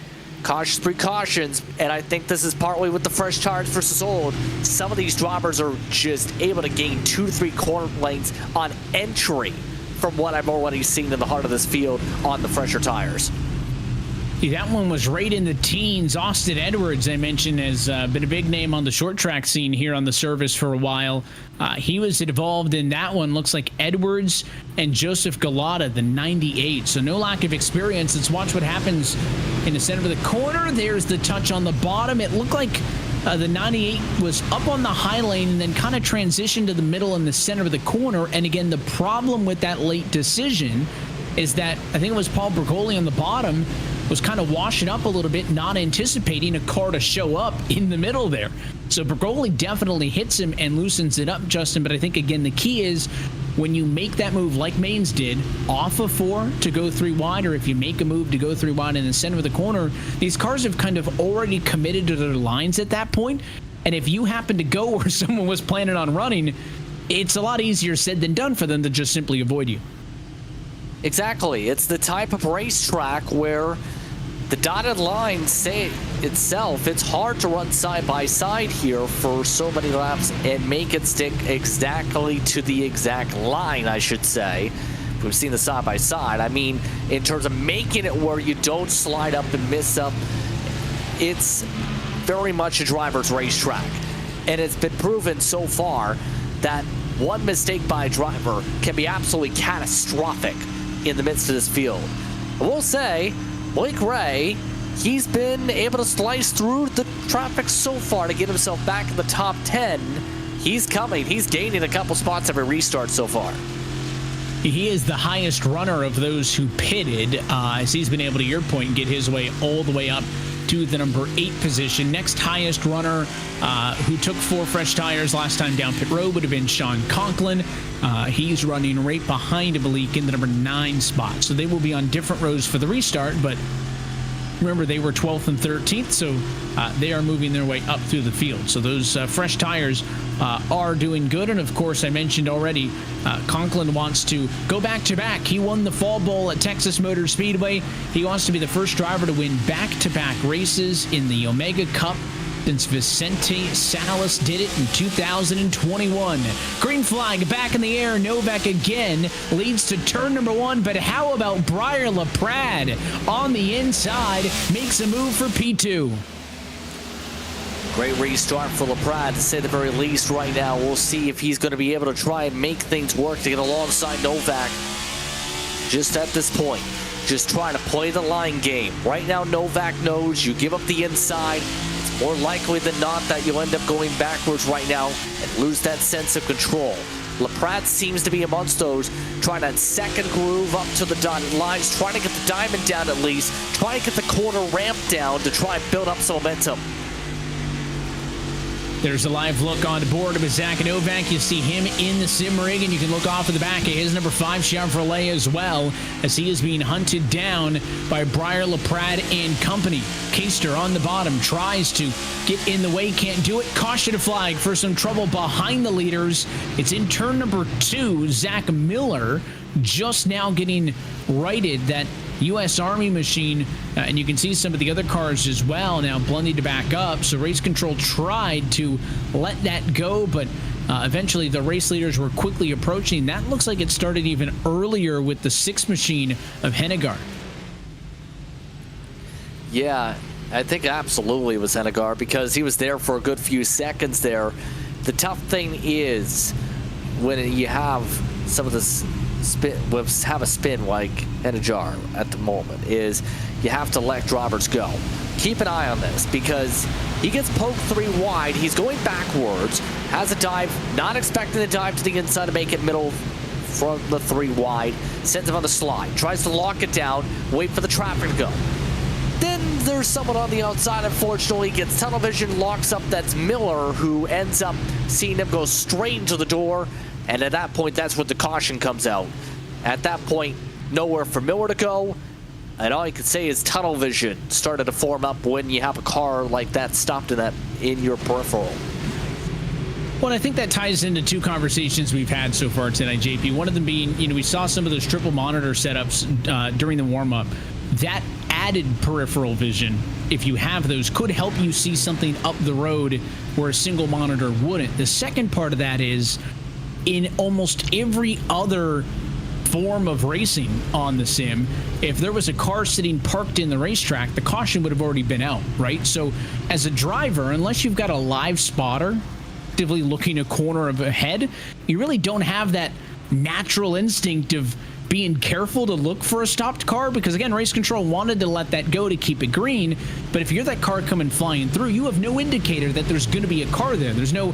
cautious precautions, and I think this is partly with the fresh tires versus old. Some of these drivers are just able to gain 2 to 3 corner lengths on entry from what I've already seen in the heart of this field on the fresher tires. That one was right in the teens. Austin Edwards, I mentioned, has been a big name on the short track scene here on the service for a while. He was involved in that one. Looks like Edwards and Joseph Galata, the 98. So no lack of experience. Let's watch what happens in the center of the corner. There's the touch on the bottom. It looked like the 98 was up on the high lane and then kind of transitioned to the middle and the center of the corner. And again, the problem with that late decision is that I think it was Paul Bergoli on the bottom was kind of washing up a little bit, not anticipating a car to show up in the middle there. So Bergoli definitely hits him and loosens it up, Justin. But I think, again, the key is when you make that move like Maines did, off of 4 to go 3 wide, or if you make a move to go 3 wide in the center of the corner, these cars have kind of already committed to their lines at that point. And if you happen to go where someone was planning on running, it's a lot easier said than done for them to just simply avoid you. Exactly. It's the type of racetrack where the dotted line say itself, it's hard to run side by side here for so many laps and make it stick exactly to the exact line, I should say. We've seen the side by side. I mean, in terms of making it where you don't slide up and miss up, it's very much a driver's racetrack. And it's been proven so far that one mistake by a driver can be absolutely catastrophic in the midst of this field. I will say, Blake Ray, he's been able to slice through the traffic so far to get himself back in the top 10. He's coming. He's gaining a couple spots every restart so far. He is the highest runner of those who pitted, as he's been able, to your point, get his way all the way up to the number 8 position. Next highest runner who took 4 fresh tires last time down pit road would have been Sean Conklin. He's running right behind Malik in the number 9 spot. So they will be on different rows for the restart, but Remember, they were 12th and 13th, so they are moving their way up through the field. So those fresh tires are doing good. And, of course, I mentioned already, Conklin wants to go back-to-back. He won the Fall Bowl at Texas Motor Speedway. He wants to be the first driver to win back-to-back races in the Omega Cup since Vicente Salas did it in 2021. Green flag back in the air. Novak again leads to turn number 1. But how about Briar LaPrade on the inside? Makes a move for P2. Great restart for LaPrade, to say the very least right now. We'll see if he's going to be able to try and make things work to get alongside Novak. Just at this point, just trying to play the line game. Right now, Novak knows you give up the inside, it's more likely than not that you'll end up going backwards right now and lose that sense of control. LaPrade seems to be amongst those, trying that second groove up to the dotted lines, trying to get the diamond down at least, trying to get the corner ramp down to try and build up some momentum. There's a live look on board of Zach Novak. You see him in the sim rig, and you can look off of the back of his number 5 Chevrolet as well, as he is being hunted down by Briar LaPrade and company. Keister on the bottom tries to get in the way, can't do it. Caution flag for some trouble behind the leaders. It's in turn number 2. Zach Miller just now getting righted. That U.S. Army machine, and you can see some of the other cars as well now blending to back up. So race control tried to let that go, but eventually the race leaders were quickly approaching. That looks like it started even earlier with the 6 machine of Hennegaard. Yeah, I think absolutely it was Hennegaard, because he was there for a good few seconds there. The tough thing is when you have some of this have a spin like Hennegaard at the moment, is you have to let drivers go. Keep an eye on this, because he gets poked 3 wide. He's going backwards, has a dive, not expecting a dive to the inside to make it middle from the 3 wide, sends him on the slide, tries to lock it down, wait for the traffic to go. Then there's someone on the outside, unfortunately, gets tunnel vision, locks up. That's Miller, who ends up seeing him go straight into the door. And at that point, that's when the caution comes out. At that point, nowhere for Miller to go. And all you can say is tunnel vision started to form up when you have a car like that stopped in your peripheral. Well, I think that ties into 2 conversations we've had so far tonight, JP. One of them being, we saw some of those triple monitor setups during the warm-up. That added peripheral vision, if you have those, could help you see something up the road where a single monitor wouldn't. The second part of that is, in almost every other form of racing on the sim, if there was a car sitting parked in the racetrack, the caution would have already been out, right? So as a driver, unless you've got a live spotter actively looking a corner of ahead, you really don't have that natural instinct of being careful to look for a stopped car, because again, race control wanted to let that go to keep it green. But if you're that car coming flying through, you have no indicator that there's going to be a car there. There's no,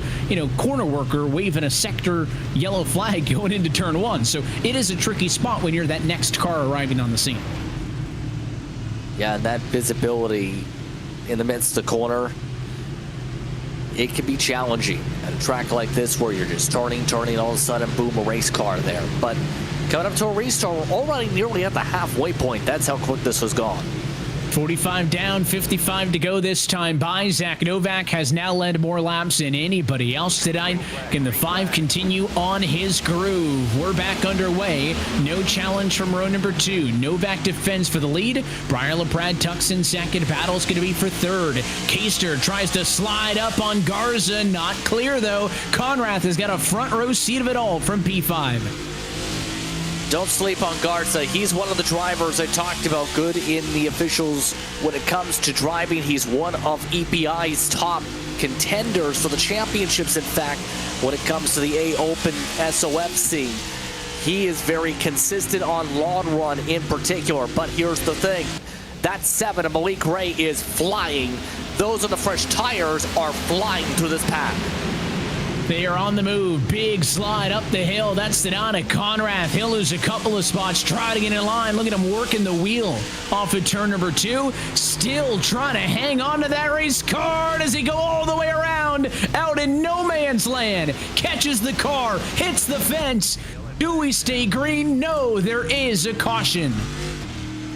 corner worker waving a sector yellow flag going into turn 1. So it is a tricky spot when you're that next car arriving on the scene. Yeah, and that visibility in the midst of the corner, it can be challenging at a track like this where you're just turning, all of a sudden, boom, a race car there. But coming up to a restart, we're already nearly at the halfway point. That's how quick this was gone. 45 down, 55 to go this time by. Zach Novak has now led more laps than anybody else tonight. Can the 5 continue on his groove? We're back underway. No challenge from row number 2. Novak defends for the lead. Briar LaPrade tucks in second. Battle's going to be for third. Keister tries to slide up on Garza. Not clear, though. Conrath has got a front row seat of it all from P5. Don't sleep on Garza. He's one of the drivers I talked about good in the officials when it comes to driving. He's one of EPI's top contenders for the championships, in fact, when it comes to the A Open SOF scene. He is very consistent on long run in particular. But here's the thing. That 7 of Malik Ray is flying. Those of the fresh tires are flying through this pack. They are on the move. Big slide up the hill. That's Sedana. Conrath. He'll lose a couple of spots. Try to get in line. Look at him working the wheel off of turn number 2. Still trying to hang on to that race car. Does he go all the way around? Out in no man's land. Catches the car. Hits the fence. Do we stay green? No, there is a caution.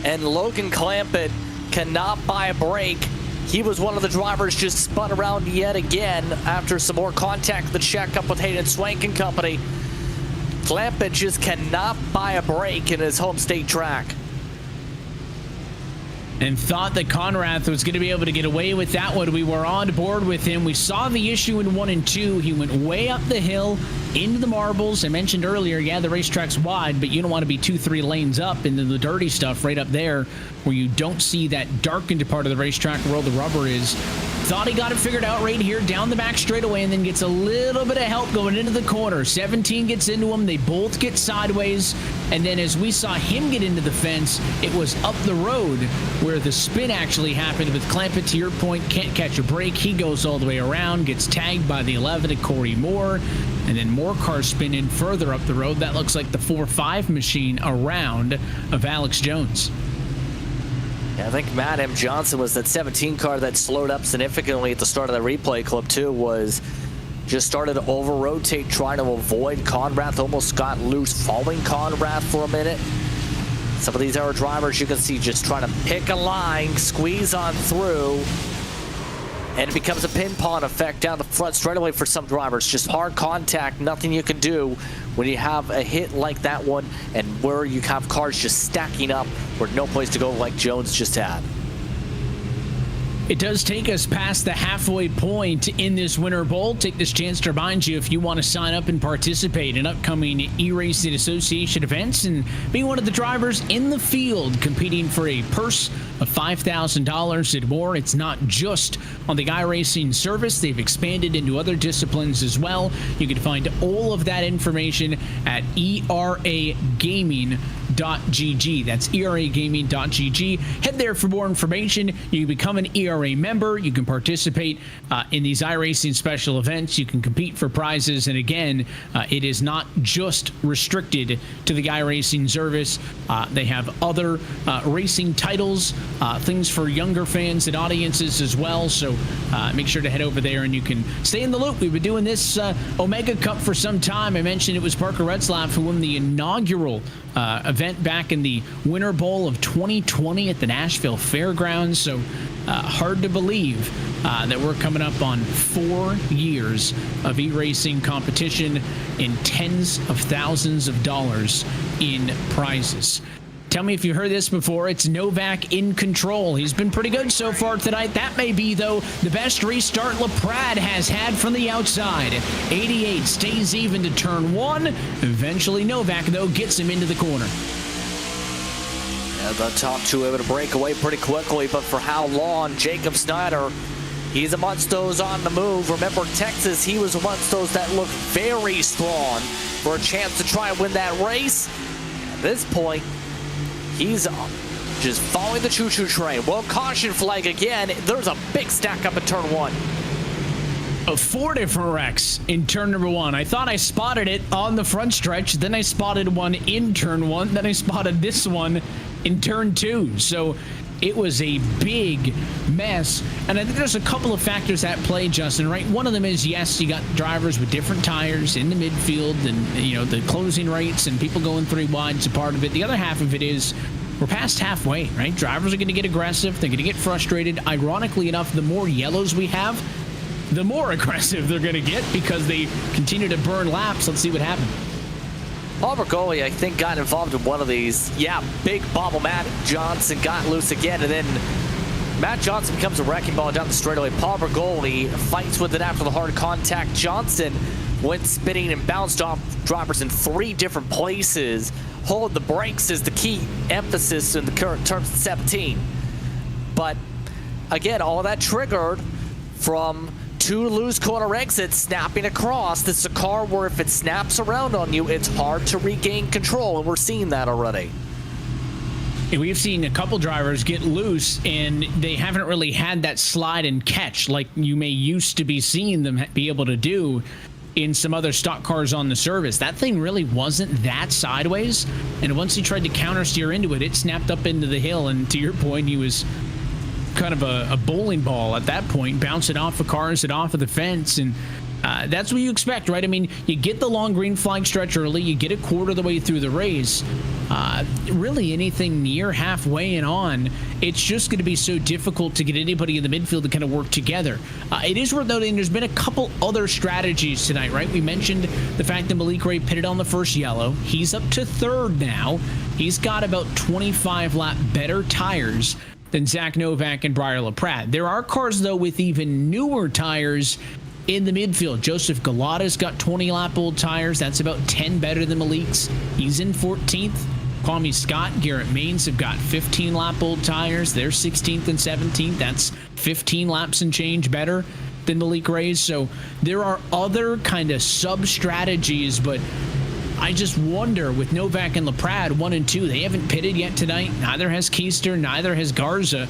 And Logan Clampett cannot buy a break. He was one of the drivers just spun around yet again after some more contact, the check up with Hayden Swank and company. Clampett just cannot buy a break in his home state track. And thought that Conrath was going to be able to get away with that one. We were on board with him. We saw the issue in 1 and 2. He went way up the hill into the marbles. I mentioned earlier, yeah, the racetrack's wide, but you don't want to be 2-3 lanes up into the dirty stuff right up there where you don't see that darkened part of the racetrack where all the rubber is. Thought he got it figured out right here down the back straightaway and then gets a little bit of help going into the corner. 17 gets into him. They both get sideways. And then as we saw him get into the fence, it was up the road where the spin actually happened with Clampett, to your point, can't catch a break. He goes all the way around, gets tagged by the 11 at Corey Moore, and then more cars spin in further up the road. That looks like the 4-5 machine around of Alex Jones. Yeah, I think Matt M. Johnson was that 17 car that slowed up significantly at the start of the replay clip too, was just started to over-rotate trying to avoid Conrath, almost got loose following Conrath for a minute. Some of these other drivers you can see just trying to pick a line, squeeze on through, and it becomes a ping-pong effect down the front straightaway for some drivers. Just hard contact, nothing you can do when you have a hit like that one and where you have cars just stacking up where no place to go like Jones just had. It does take us past the halfway point in this Winter Bowl. Take this chance to remind you if you want to sign up and participate in upcoming eRacing Association events and be one of the drivers in the field competing for a purse of $5,000 and more. It's not just on the iRacing service. They've expanded into other disciplines as well. You can find all of that information at eragaming.gg. That's eragaming.gg. Head there for more information. You can become an ERA member. You can participate in these iRacing special events. You can compete for prizes. And again, it is not just restricted to the iRacing service. They have other racing titles, things for younger fans and audiences as well. So make sure to head over there and you can stay in the loop. We've been doing this Omega Cup for some time. I mentioned it was Parker Retzlaff who won the inaugural event back in the Winter Bowl of 2020 at the Nashville Fairgrounds. So hard to believe that we're coming up on 4 years of e-racing competition and tens of thousands of dollars in prizes. Tell me if you heard this before. It's Novak in control. He's been pretty good so far tonight. That may be, though, the best restart LaPrade has had from the outside. 88 stays even to turn 1. Eventually, Novak, though, gets him into the corner. Yeah, the top two able to break away pretty quickly, but for how long? Jacob Snyder, he's amongst those on the move. Remember, Texas, he was amongst those that looked very strong for a chance to try and win that race. At this point, he's just following the choo-choo train. Well, caution flag again. There's a big stack up at turn 1. 4 different wrecks in turn number 1. I thought I spotted it on the front stretch. Then I spotted one in turn 1. Then I spotted this one in turn 2. So it was a big mess. And I think there's a couple of factors at play, Justin, right? One of them is, yes, you got drivers with different tires in the midfield and, you know, the closing rates and people going 3 wide is a part of it. The other half of it is we're past halfway, right? Drivers are going to get aggressive. They're going to get frustrated. Ironically enough, the more yellows we have, the more aggressive they're going to get because they continue to burn laps. Let's see what happens. Paul Bergoli, I think, got involved in one of these. Yeah, big bobble. Matt Johnson got loose again, and then Matt Johnson becomes a wrecking ball down the straightaway. Paul Bergoli fights with it after the hard contact. Johnson went spinning and bounced off drivers in 3 different places. Hold the brakes is the key emphasis in the current terms of 17. But again, all of that triggered from 2 loose corner exits snapping across. This is a car where if it snaps around on you, it's hard to regain control, and we're seeing that already. And we've seen a couple drivers get loose, and they haven't really had that slide and catch like you may used to be seeing them be able to do in some other stock cars on the service. That thing really wasn't that sideways, and once he tried to counter steer into it, it snapped up into the hill, and to your point, he was kind of a bowling ball at that point, bouncing off of cars and off of the fence. And That's what you expect, right? I mean, you get the long green flag stretch early, you get a quarter of the way through the race. Really anything near halfway and on, it's just going to be so difficult to get anybody in the midfield to kind of work together. It is worth noting there's been a couple other strategies tonight, right? We mentioned the fact that Malik Ray pitted on the first yellow. He's up to third now. He's got about 25 lap better tires than Zach Novak and Briar LaPrade. There are cars, though, with even newer tires in the midfield. Joseph Galata's got 20 lap old tires. That's about 10 better than Malik's. He's in 14th. Kwame Scott, Garrett Maines have got 15 lap old tires. They're 16th and 17th. That's 15 laps and change better than Malik Ray's. So there are other kind of sub strategies, but I just wonder with Novak and LaPrade 1 and 2, they haven't pitted yet tonight. Neither has Keister, neither has Garza.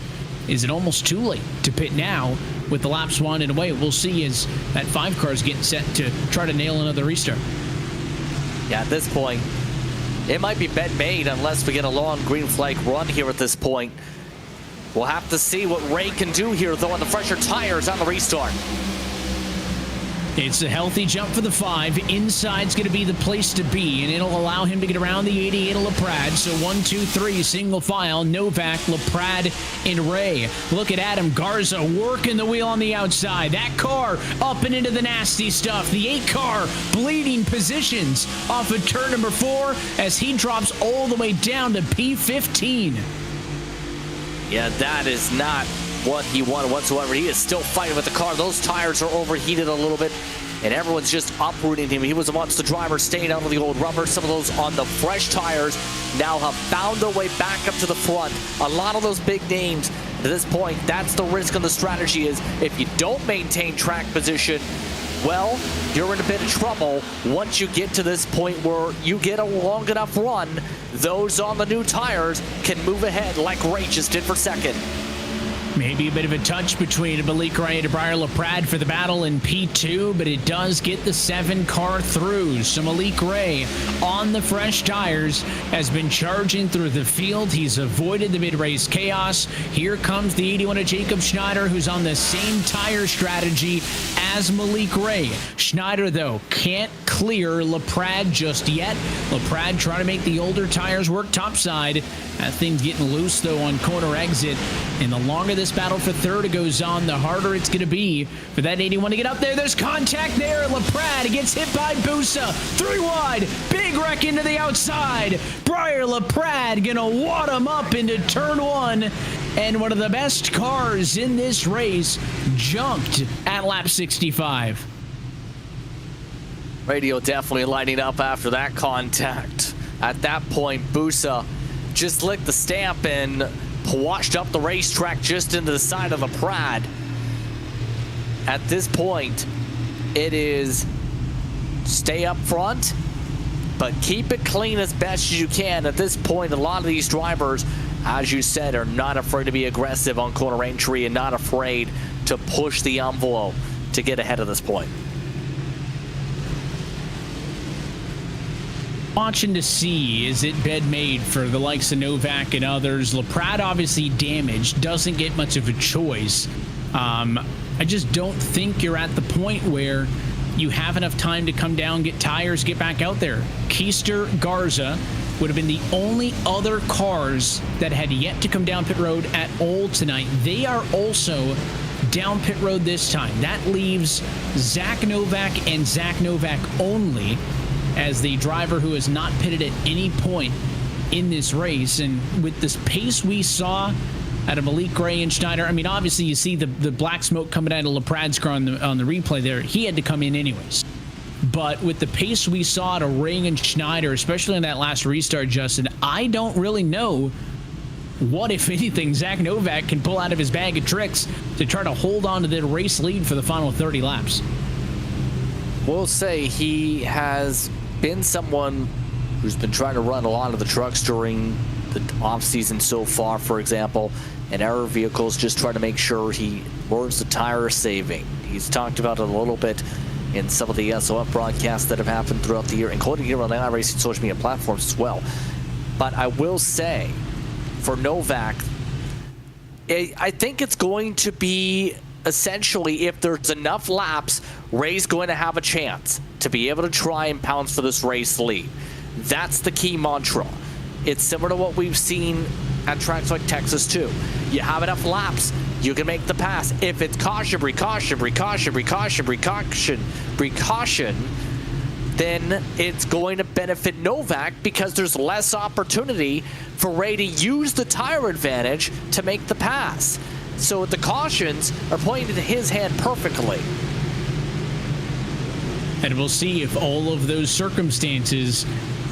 Is it almost too late to pit now with the laps winding away? We'll see as that 5 car is getting set to try to nail another restart. Yeah, at this point, it might be bet made unless we get a long green flag run here at this point. We'll have to see what Ray can do here, though, on the fresher tires on the restart. It's a healthy jump for the 5. Inside's going to be the place to be, and it'll allow him to get around the 88 of LaPrade. So 1, 2, 3, single file. Novak, LaPrade, and Ray. Look at Adam Garza working the wheel on the outside. That car up and into the nasty stuff. The 8 car bleeding positions off of turn number 4 as he drops all the way down to P15. Yeah, that is not what he wanted whatsoever. He is still fighting with the car. Those tires are overheated a little bit, and everyone's just uprooting him. He was amongst the drivers staying out of the old rubber. Some of those on the fresh tires now have found their way back up to the front. A lot of those big names, at this point, that's the risk and the strategy is if you don't maintain track position, well, you're in a bit of trouble once you get to this point where you get a long enough run. Those on the new tires can move ahead like Ray just did for second. Maybe a bit of a touch between Malik Ray and Briar LaPrade for the battle in P2, but it does get the 7 car through. So Malik Ray on the fresh tires has been charging through the field. He's avoided the mid-race chaos. Here comes the 81 of Jacob Schneider, who's on the same tire strategy as Malik Ray. Schneider, though, can't clear LaPrade just yet. LaPrade trying to make the older tires work topside. That thing's getting loose, though, on corner exit. And the longer this battle for third goes on, the harder it's going to be for that 81 to get up there. There's contact there. LaPrade gets hit by Busa. 3 wide. Big wreck into the outside. Briar LaPrade going to wad him up into turn 1. And one of the best cars in this race junked at lap 65. Radio definitely lighting up after that contact. At that point, Busa just licked the stamp and washed up the racetrack just into the side of the Prad. At this point, it is stay up front, but keep it clean as best as you can. At this point, a lot of these drivers, as you said, are not afraid to be aggressive on corner entry and not afraid to push the envelope to get ahead of this point. Watching to see, is it bed made for the likes of Novak and others? LaPrade obviously damaged, doesn't get much of a choice. I just don't think you're at the point where you have enough time to come down, get tires, get back out there. Keister, Garza would have been the only other cars that had yet to come down pit road at all tonight. They are also down pit road this time. That leaves Zach Novak and Zach Novak only as the driver who has not pitted at any point in this race. And with this pace we saw out of Malik Ray and Schneider, I mean, obviously you see the black smoke coming out of LaPrade's car on the replay there. He had to come in anyways. But with the pace we saw out of Ray and Schneider, especially in that last restart, Justin, I don't really know what, if anything, Zach Novak can pull out of his bag of tricks to try to hold on to the race lead for the final 30 laps. We'll say he has been someone who's been trying to run a lot of the trucks during the off-season so far, for example, and our vehicles, just trying to make sure he learns the tire saving. He's talked about it a little bit in some of the SOF broadcasts that have happened throughout the year, including here on the iRacing social media platforms as well. But I will say, for Novak, I think it's going to be essentially, if there's enough laps, Ray's going to have a chance to be able to try and pounce for this race lead. That's the key mantra. It's similar to what we've seen at tracks like Texas too. You have enough laps, you can make the pass. If it's caution, precaution, precaution, precaution, precaution, precaution, then it's going to benefit Novak because there's less opportunity for Ray to use the tire advantage to make the pass. So the cautions are pointing to his hand perfectly. And we'll see if all of those circumstances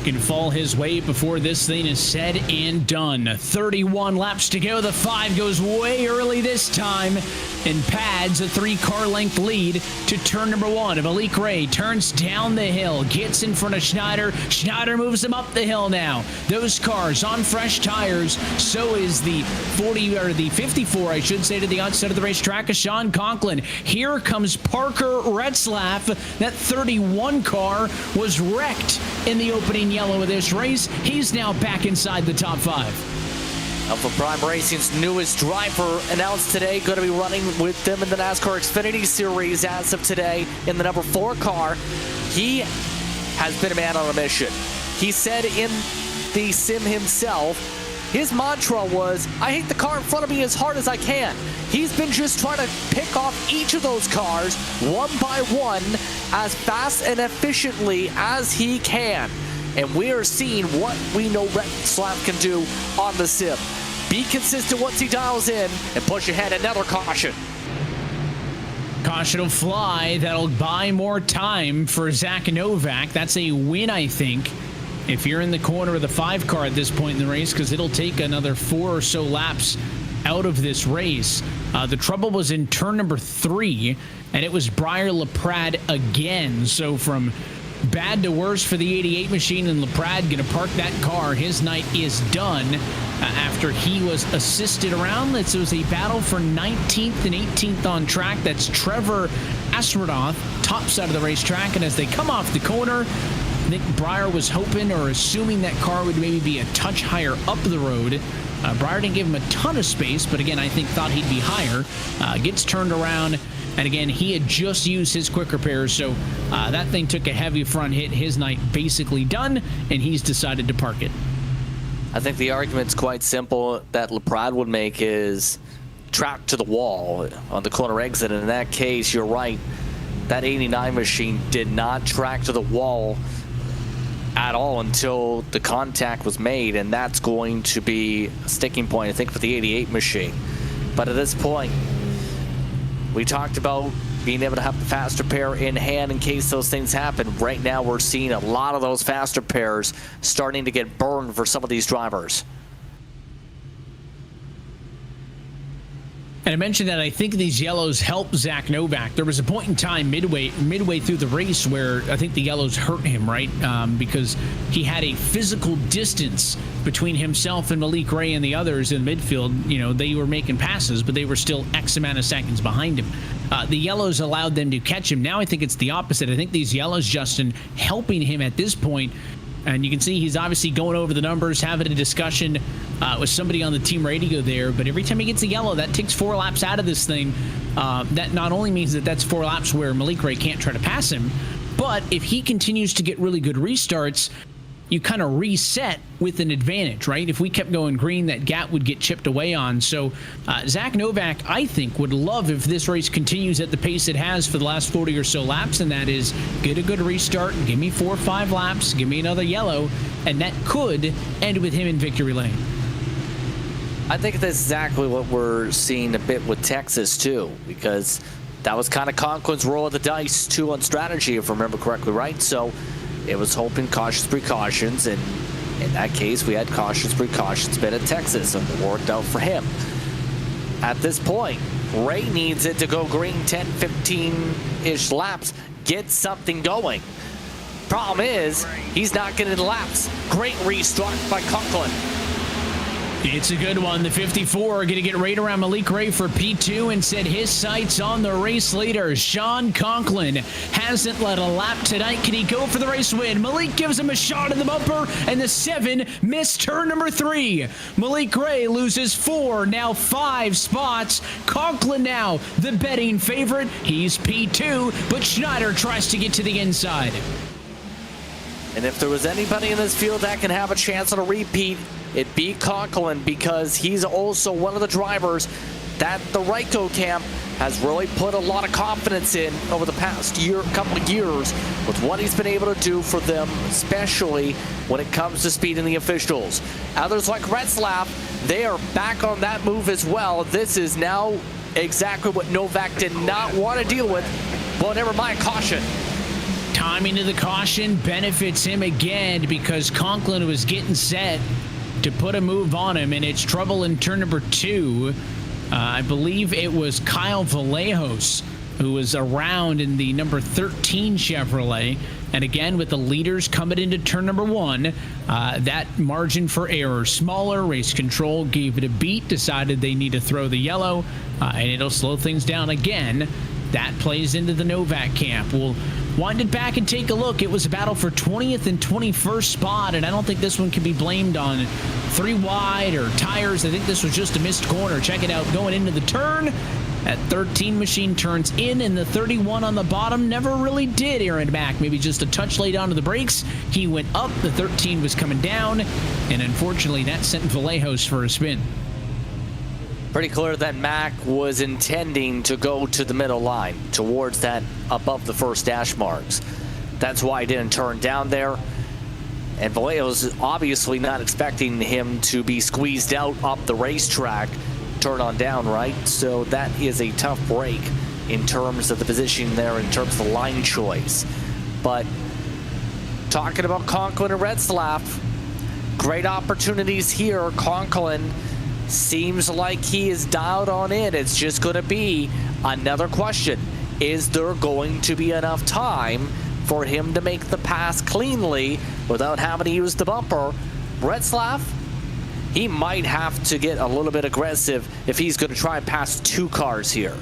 can fall his way before this thing is said and done. 31 laps to go. The 5 goes way early this time and pads a 3-car length lead to turn number 1. Malik Ray turns down the hill, gets in front of Schneider. Schneider moves him up the hill now. Those cars on fresh tires. So is the 54, I should say, to the outside of the racetrack of Sean Conklin. Here comes Parker Retzlaff. That 31 car was wrecked in the opening yellow of this race. He's now back inside the top 5. Alpha Prime Racing's newest driver announced today, going to be running with them in the NASCAR Xfinity Series as of today in the number 4 car. He has been a man on a mission. He said in the sim himself, his mantra was, I hate the car in front of me as hard as I can. He's been just trying to pick off each of those cars one by one as fast and efficiently as he can. And we are seeing what we know Retzlaff can do on the sim. Be consistent once he dials in and push ahead. Another caution. Caution will fly. That'll buy more time for Zach Novak. That's a win, I think, if you're in the corner of the 5 car at this point in the race, because it'll take another 4 or so laps out of this race. The trouble was in turn number 3, and it was Briar LaPrade again. So from bad to worse for the 88 machine, and LaPrade going to park that car. His night is done after he was assisted around. It was a battle for 19th and 18th on track. That's Trevor Asradoth, top side of the racetrack. And as they come off the corner, I think Briar was hoping or assuming that car would maybe be a touch higher up the road. Briar didn't give him a ton of space, but again, I think thought he'd be higher. Gets turned around. And again, he had just used his quick repairs, so that thing took a heavy front hit. His night basically done, and he's decided to park it. I think the argument's quite simple that LaPrade would make is track to the wall on the corner exit. And in that case, you're right. That 89 machine did not track to the wall at all until the contact was made, and that's going to be a sticking point, I think, for the 88 machine. But at this point, we talked about being able to have the faster pair in hand in case those things happen. Right now, we're seeing a lot of those faster pairs starting to get burned for some of these drivers. And I mentioned that I think these yellows help Zach Novak. There was a point in time midway through the race where I think the yellows hurt him, right? Because he had a physical distance between himself and Malik Ray and the others in midfield. You know, they were making passes, but they were still X amount of seconds behind him. The yellows allowed them to catch him. Now I think it's the opposite. I think these yellows, Justin, helping him at this point. And you can see he's obviously going over the numbers, having a discussion with somebody on the team radio there. But every time he gets a yellow, that takes 4 laps out of this thing. That not only means that that's 4 laps where Malik Ray can't try to pass him, but if he continues to get really good restarts, you kind of reset with an advantage, right? If we kept going green, that gap would get chipped away on. So Zach Novak, I think, would love if this race continues at the pace it has for the last 40 or so laps, and that is get a good restart, give me 4 or 5 laps, give me another yellow, and that could end with him in victory lane. I think that's exactly what we're seeing a bit with Texas, too, because that was kind of Conklin's roll of the dice, too, on strategy, if I remember correctly, right? So it was hoping cautious precautions, and in that case, we had cautious precautions been at Texas, and it worked out for him. At this point, Ray needs it to go green 10, 15-ish laps, get something going. Problem is, he's not getting laps. Great restart by Conklin. It's a good one. The 54 going to get right around Malik Ray for P2 and set his sights on the race leader. Sean Conklin hasn't led a lap tonight. Can he go for the race win? Malik gives him a shot in the bumper, and the 7 missed turn number 3. Malik Ray loses 4, now 5 spots. Conklin now the betting favorite. He's P2, but Schneider tries to get to the inside. And if there was anybody in this field that can have a chance at a repeat, it'd be Conklin, because he's also one of the drivers that the Ryko camp has really put a lot of confidence in over the past couple of years with what he's been able to do for them, especially when it comes to speed in the officials. Others like Retzlaff, they are back on that move as well. This is now exactly what Novak did not want to deal with. Well, never mind, caution. Timing of the caution benefits him again, because Conklin was getting set to put a move on him, and it's trouble in turn number 2. I believe it was Kyle Vallejos who was around in the number 13 Chevrolet. And again, with the leaders coming into turn number 1, that margin for error smaller. Race control gave it a beat, decided they need to throw the yellow, and it'll slow things down again. That plays into the Novak camp. We'll wind it back and take a look. It was a battle for 20th and 21st spot, and I don't think this one can be blamed on 3 wide or tires. I think this was just a missed corner. Check it out going into the turn. At 13, machine turns in, and the 31 on the bottom never really did Aaron Mack. Maybe just a touch late onto the brakes. He went up. The 13 was coming down, and unfortunately that sent Vallejos for a spin. Pretty clear that Mack was intending to go to the middle line, towards that above the first dash marks. That's why he didn't turn down there. And Vallejos obviously not expecting him to be squeezed out up the racetrack, turn on down, right? So that is a tough break in terms of the position there, in terms of the line choice. But talking about Conklin and Retzlaff, great opportunities here. Conklin seems like he is dialed on in. It's just going to be another question. Is there going to be enough time for him to make the pass cleanly without having to use the bumper? Retzlaff, he might have to get a little bit aggressive if he's going to try and pass 2 cars here.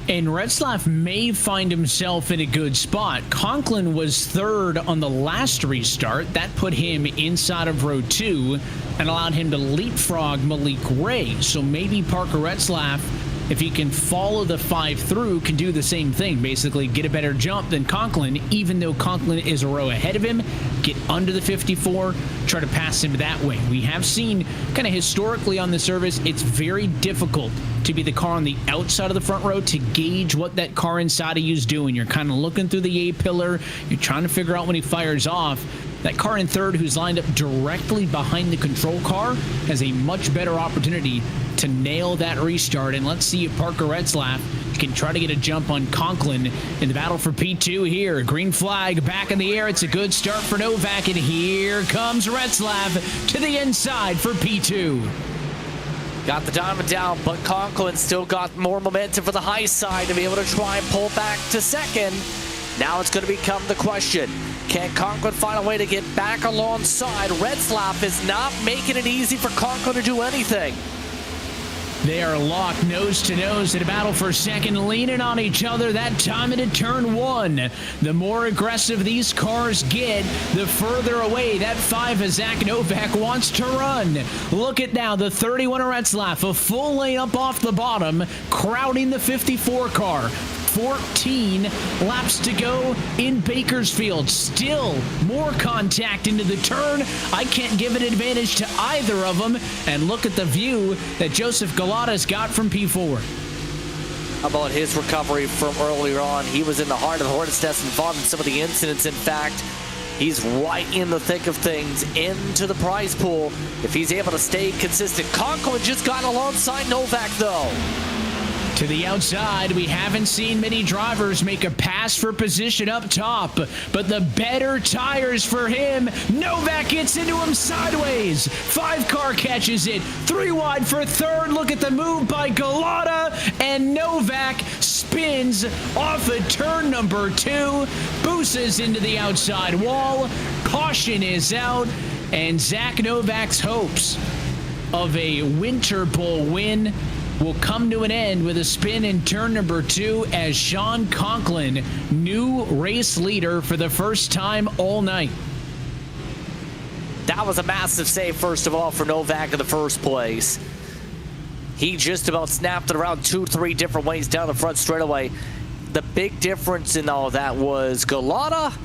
And Retzlaff may find himself in a good spot. Conklin was 3rd on the last restart. That put him inside of row 2 and allowed him to leapfrog Malik Ray. So maybe Parker Retzlaff, if he can follow the 5 through, can do the same thing. Basically get a better jump than Conklin, even though Conklin is a row ahead of him. Get under the 54, try to pass him that way. We have seen kind of historically on the service, it's very difficult to be the car on the outside of the front row to gauge what that car inside of you is doing. You're kind of looking through the A-pillar. You're trying to figure out when he fires off. That car in 3rd, who's lined up directly behind the control car, has a much better opportunity to nail that restart. And let's see if Parker Retzlaff can try to get a jump on Conklin in the battle for P2 here. Green flag back in the air. It's a good start for Novak, and here comes Retzlaff to the inside for P2. Got the diamond down, but Conklin still got more momentum for the high side to be able to try and pull back to 2nd. Now it's going to become the question. Can Conklin find a way to get back alongside? Retzlaff is not making it easy for Conklin to do anything. They are locked nose to nose in a battle for 2nd, leaning on each other. That time into turn 1. The more aggressive these cars get, the further away that 5 of Zach Novak wants to run. Look at now, the 31 of Retzlaff, a full lane up off the bottom, crowding the 54 car. 14 laps to go in Bakersfield. Still more contact into the turn. I can't give an advantage to either of them. And look at the view that Joseph Galata's got from P4. How about his recovery from earlier on? He was in the heart of the hornet's nest, involved in some of the incidents. In fact, he's right in the thick of things, into the prize pool, if he's able to stay consistent. Conklin just got alongside Novak, though. To the outside, we haven't seen many drivers make a pass for position up top, but the better tires for him. Novak gets into him sideways. 5 car catches it. 3 wide for 3rd. Look at the move by Galata, and Novak spins off of turn number 2, booses into the outside wall. Caution is out. And Zach Novak's hopes of a Winter Bowl win will come to an end with a spin in turn number 2 as Sean Conklin, new race leader for the first time all night. That was a massive save, first of all, for Novak in the first place. He just about snapped it around 2-3 different ways down the front straightaway. The big difference in all that was Galata,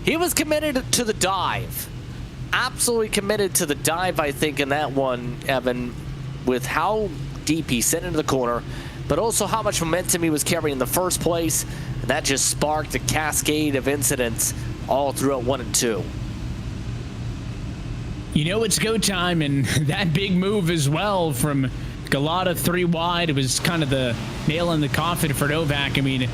he was committed to the dive. Absolutely committed to the dive, I think, in that one, Evan, with how deep he set into the corner, but also how much momentum he was carrying in the first place. And that just sparked a cascade of incidents all throughout 1 and 2. You know it's go time, and that big move as well from Galata 3 wide. It was kind of the nail in the coffin for Novak. I mean,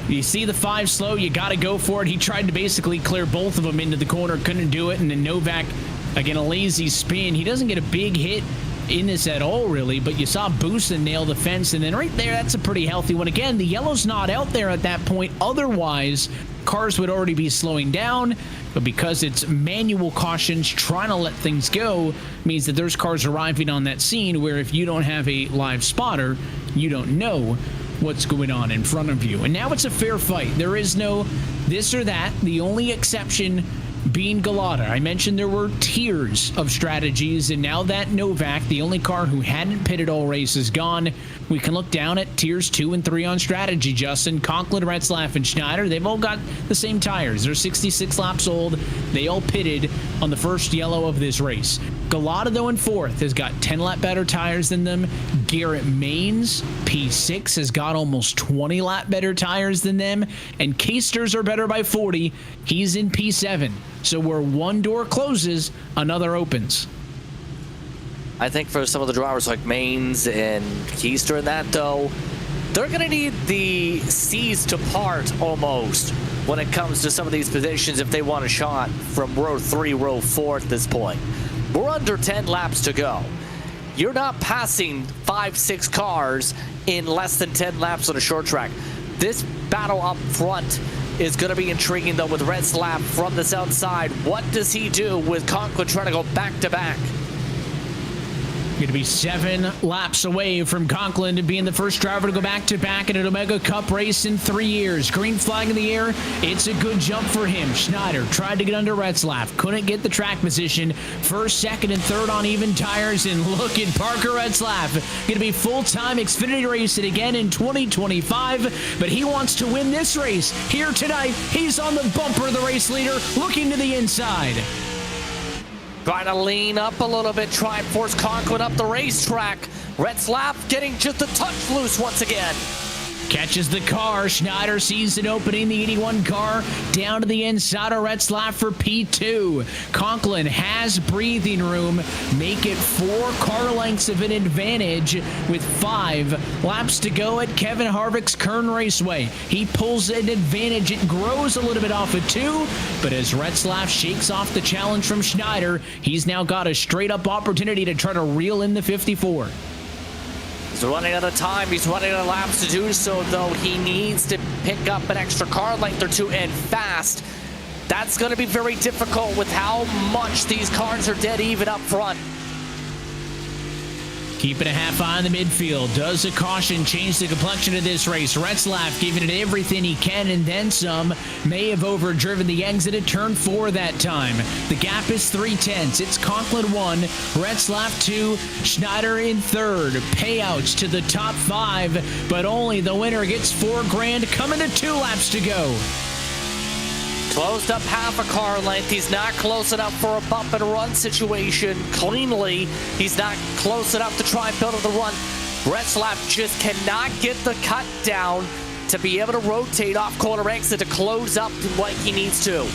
you see the 5 slow, you got to go for it. He tried to basically clear both of them into the corner, couldn't do it, and then Novak, again, a lazy spin. He doesn't get a big hit in this at all, really, but you saw Boosin nail the fence, and then right there, that's a pretty healthy one. Again, the yellow's not out there at that point. Otherwise, cars would already be slowing down, but because it's manual cautions trying to let things go, means that there's cars arriving on that scene where if you don't have a live spotter, you don't know what's going on in front of you. And now it's a fair fight. There is no this or that. The only exception being Galata. I mentioned there were tiers of strategies, and now that Novak, the only car who hadn't pitted all race, is gone, we can look down at tiers 2 and 3 on strategy. Justin, Conklin, Retzlaff, and Schneider, they've all got the same tires. They're 66 laps old. They all pitted on the first yellow of this race. Galata, though, in 4th, has got 10 lap better tires than them. Garrett Maines, P6, has got almost 20 lap better tires than them. And Casters are better by 40. He's in P7. So where one door closes, another opens. I think for some of the drivers like Maines and Keister and that, though, they're going to need the C's to part almost when it comes to some of these positions if they want a shot from row 3, row 4 at this point. We're under 10 laps to go. You're not passing 5-6 cars in less than 10 laps on a short track. This battle up front is going to be intriguing, though, with Retzlaff from this outside. What does he do with Conklin trying to go back-to-back? Going to be 7 laps away from Conklin to being the first driver to go back-to-back in an Omega Cup race in 3 years. Green flag in the air. It's a good jump for him. Schneider tried to get under Retzlaff. Couldn't get the track position. First, second, and third on even tires. And look at Parker Retzlaff. Going to be full-time Xfinity racing again in 2025. But he wants to win this race here tonight. He's on the bumper, the race leader, looking to the inside. Trying to lean up a little bit, try and force Conklin up the racetrack. Retzlaff getting just a touch loose once again. Catches the car. Schneider sees it opening, the 81 car down to the inside of Retzlaff for P2. Conklin has breathing room. Make it 4 car lengths of an advantage with 5 laps to go at Kevin Harvick's Kern Raceway. He pulls an advantage. It grows a little bit off of 2, but as Retzlaff shakes off the challenge from Schneider, he's now got a straight-up opportunity to try to reel in the 54. He's running out of time. He's running out of laps to do so, though. He needs to pick up an extra car length or 2 and fast. That's going to be very difficult with how much these cars are dead even up front. Keeping a half eye on the midfield. Does a caution change the complexion of this race? Retzlaff giving it everything he can and then some. May have overdriven the exit at turn 4 that time. The gap is 3/10. It's Conklin 1, Retzlaff 2, Schneider in 3rd. Payouts to the top 5, but only the winner gets $4,000 coming to 2 laps to go. Closed up half a car length. He's not close enough for a bump and run situation cleanly. He's not close enough to try and build up the run. Retzlaff just cannot get the cut down to be able to rotate off corner exit to close up like he needs to.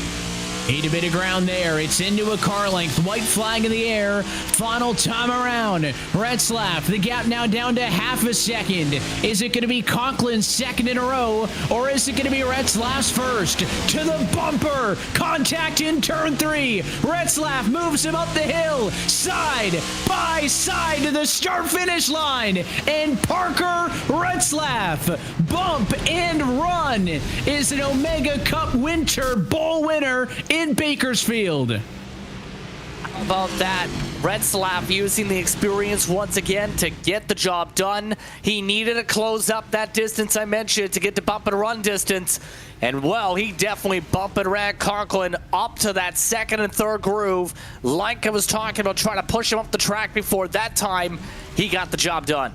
Need a bit of ground there. It's into a car length. White flag in the air. Final time around. Retzlaff, the gap now down to half a second. Is it going to be Conklin's second in a row, or is it going to be Retzlaff's first? To the bumper. Contact in turn 3. Retzlaff moves him up the hill. Side by side to the start-finish line. And Parker Retzlaff, bump and run, is an Omega Cup Winter Bowl winner in Bakersfield. About that, Retzlaff using the experience once again to get the job done. He needed to close up that distance I mentioned to get to bump and run distance. And well, he definitely bumped and ran Conklin up to that second and third groove. Like I was talking about, trying to push him up the track before that time, he got the job done.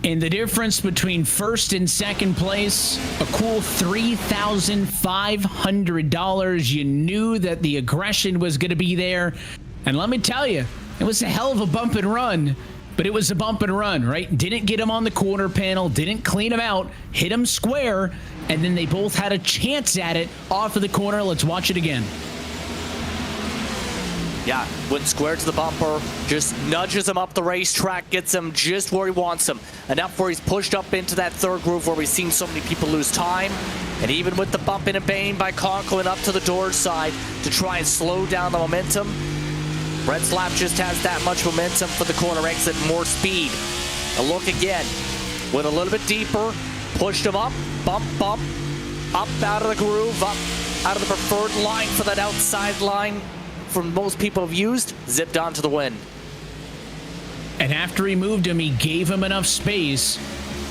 And the difference between first and second place, a cool $3,500. You knew that the aggression was going to be there. And let me tell you, it was a hell of a bump and run. But it was a bump and run, right? Didn't get him on the corner panel, didn't clean him out, hit him square, and then they both had a chance at it off of the corner. Let's watch it again. Yeah, went square to the bumper, just nudges him up the racetrack, gets him just where he wants him. Enough where he's pushed up into that third groove where we've seen so many people lose time. And even with the bump and a bane by Conklin up to the door side to try and slow down the momentum, Retzlaff just has that much momentum for the corner exit, more speed. A look again, went a little bit deeper, pushed him up, bump, up out of the groove, up out of the preferred line for that outside line from most people have used, zipped onto the win. And after he moved him, he gave him enough space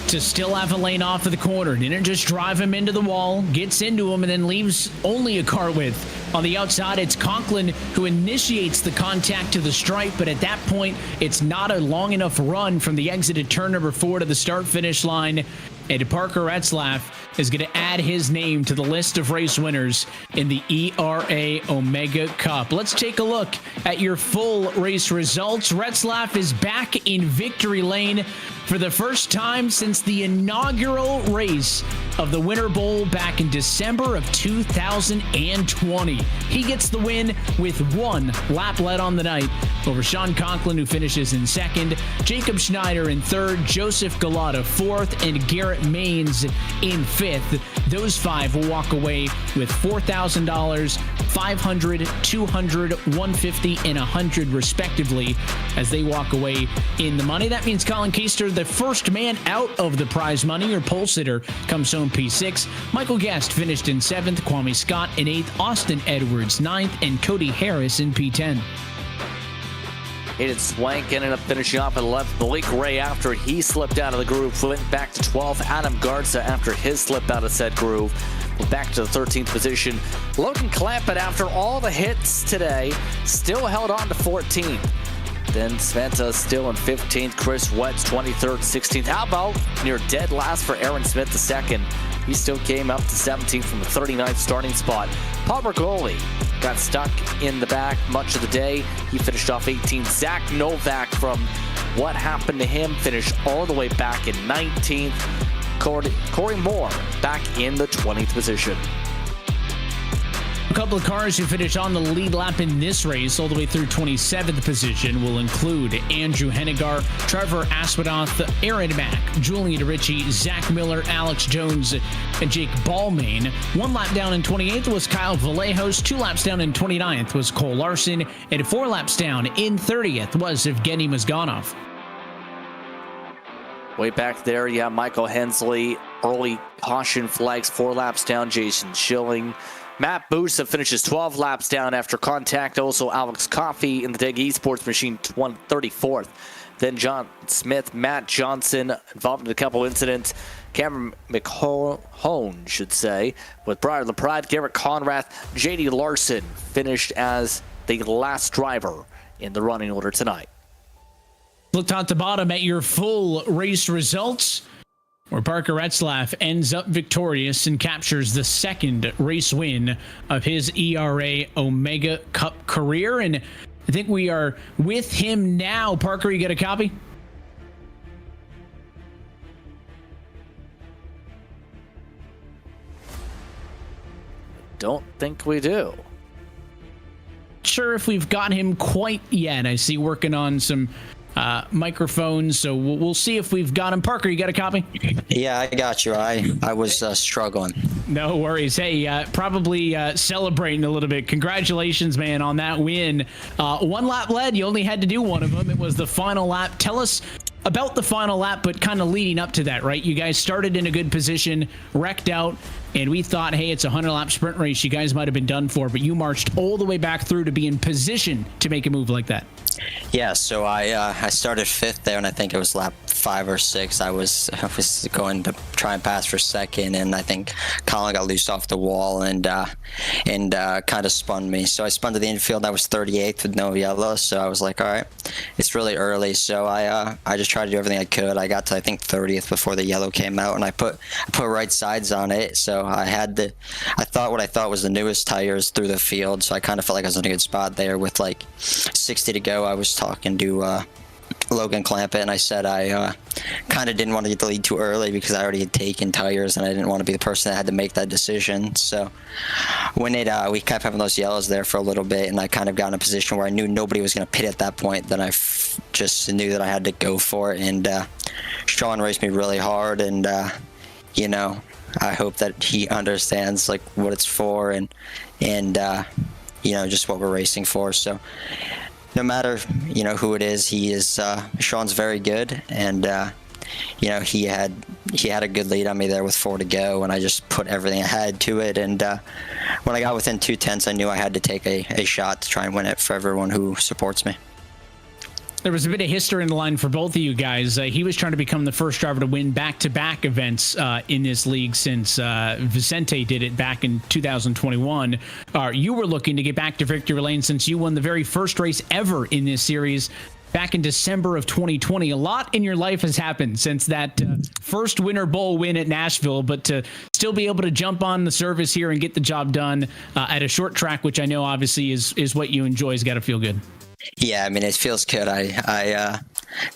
to still have a lane off of the corner. Didn't just drive him into the wall, gets into him, and then leaves only a car width. On the outside, it's Conklin who initiates the contact to the stripe, but at that point, it's not a long enough run from the exit at turn number 4 to the start-finish line. And Parker Retzlaff is going to add his name to the list of race winners in the ERA Omega Cup. Let's take a look at your full race results. Retzlaff is back in victory lane for the first time since the inaugural race of the Winter Bowl back in December of 2020. He gets the win with 1 lap led on the night over Sean Conklin, who finishes in second, Jacob Schneider in third, Joseph Galata fourth, and Garrett Maines in fifth. Those 5 will walk away with $4,000, $500, $200, $150, and $100 respectively as they walk away in the money. That means Colin Keister, the first man out of the prize money, or pole sitter, comes home P6. Michael Guest finished in 7th, Kwame Scott in 8th, Austin Edwards 9th, and Cody Harris in P10. Hayden Swank ended up finishing off at 11th. Blake Ray, after he slipped out of the groove, went back to 12th. Adam Garza, after his slip out of said groove, went back to the 13th position. Logan Clampett, after all the hits today, still held on to 14th. Then Sventa still in 15th. Chris Wetz 23rd, 16th. How about near dead last for Aaron Smith II? He still came up to 17th from the 39th starting spot. Paul Bergoli got stuck in the back much of the day. He finished off 18th. Zach Novak, from what happened to him, finished all the way back in 19th. Corey Moore back in the 20th position. A couple of cars who finished on the lead lap in this race all the way through 27th position will include Andrew Hennigar, Trevor Aspadath, Aaron Mack, Julian Ritchie, Zach Miller, Alex Jones, and Jake Ballmain. 1 lap down in 28th was Kyle Vallejos. 2 laps down in 29th was Cole Larson. And 4 laps down in 30th was Evgeny Mazganov. Way back there, yeah, Michael Hensley, early caution flags, 4 laps down, Jason Schilling. Matt Busa finishes 12 laps down after contact. Also, Alex Coffey in the Dig Esports machine, 34th. Then John Smith, Matt Johnson, involved in a couple incidents. Cameron McHone, should say, with Brian LaPrade, Garrett Conrath, JD Larson finished as the last driver in the running order tonight. Look top to bottom at your full race results, where Parker Retzlaff ends up victorious and captures the 2nd race win of his ERA Omega Cup career. And I think we are with him now. Parker, you get a copy? Don't think we do. Sure if we've got him quite yet. I see working on some microphones, so we'll see if we've got him. Parker, you got a copy? Yeah, I got you. I was struggling. No worries. Hey, probably celebrating a little bit. Congratulations, man, on that win. 1 lap led. You only had to do one of them. It was the final lap. Tell us about the final lap, but kind of leading up to that, right? You guys started in a good position, wrecked out, and we thought, hey, it's a 100-lap sprint race. You guys might have been done for, but you marched all the way back through to be in position to make a move like that. Yeah, so I started 5th there, and I think it was lap 5 or 6. I was going to try and pass for 2nd, and I think Colin got loose off the wall and kind of spun me. So I spun to the infield. I was 38th with no yellow, so I was like, all right, it's really early. So I just tried to do everything I could. I got to, I think, 30th before the yellow came out, and I put right sides on it. So I thought what I thought was the newest tires through the field. So I kind of felt like I was in a good spot there with like 60 to go. I was talking to Logan Clampett, and I said I kind of didn't want to get the lead too early because I already had taken tires, and I didn't want to be the person that had to make that decision. So when we kept having those yellows there for a little bit, and I kind of got in a position where I knew nobody was going to pit at that point, then I just knew that I had to go for it. And Sean raced me really hard, and you know, I hope that he understands like what it's for, and you know, just what we're racing for. So no matter, you know, who it is, Sean's very good, and you know, he had a good lead on me there with 4 to go, and I just put everything I had to it. And when I got within 2 tenths, I knew I had to take a shot to try and win it for everyone who supports me. There was a bit of history in the line for both of you guys. He was trying to become the first driver to win back-to-back events in this league since Vicente did it back in 2021. You were looking to get back to victory lane since you won the very first race ever in this series back in December of 2020. A lot in your life has happened since that first WinterBowl win at Nashville, but to still be able to jump on the service here and get the job done at a short track, which I know obviously is what you enjoy, has got to feel good. Yeah, I mean, it feels good. I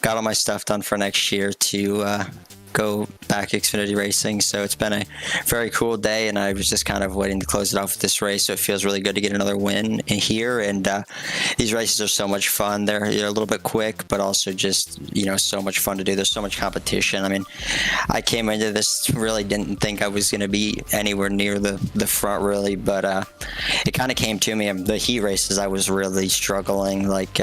got all my stuff done for next year to go back Xfinity Racing, so it's been a very cool day, and I was just kind of waiting to close it off with this race, so it feels really good to get another win in here. And these races are so much fun. They're a little bit quick, but also just, you know, so much fun to do. There's so much competition. I mean, I came into this, really didn't think I was going to be anywhere near the front, really, but it kind of came to me. The heat races, I was really struggling. Like,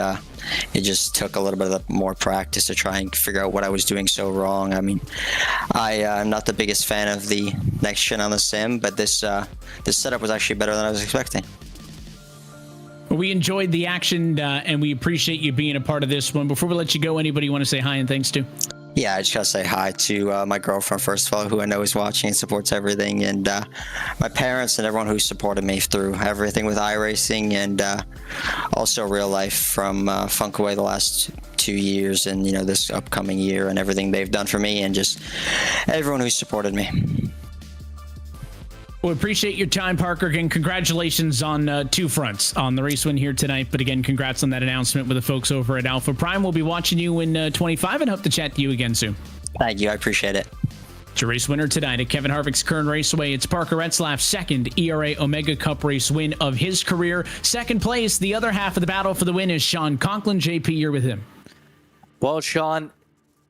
it just took a little bit of more practice to try and figure out what I was doing so wrong. I mean, I'm not the biggest fan of the next gen on the sim, but this setup was actually better than I was expecting. We enjoyed the action, and we appreciate you being a part of this one. Before we let you go, anybody you want to say hi and thanks to? Yeah, I just gotta say hi to my girlfriend, first of all, who I know is watching and supports everything, and my parents and everyone who supported me through everything with iRacing, and also real life from Funkaway the last 2 years, and, you know, this upcoming year, and everything they've done for me, and just everyone who supported me. Well, appreciate your time, Parker. Again, congratulations on 2 fronts on the race win here tonight. But again, congrats on that announcement with the folks over at Alpha Prime. We'll be watching you in 25 and hope to chat to you again soon. Thank you. I appreciate it. It's your race winner tonight at Kevin Harvick's Kern Raceway. It's Parker Retzlaff's second ERA Omega Cup race win of his career. Second place, the other half of the battle for the win is Sean Conklin. JP, you're with him. Well, Sean,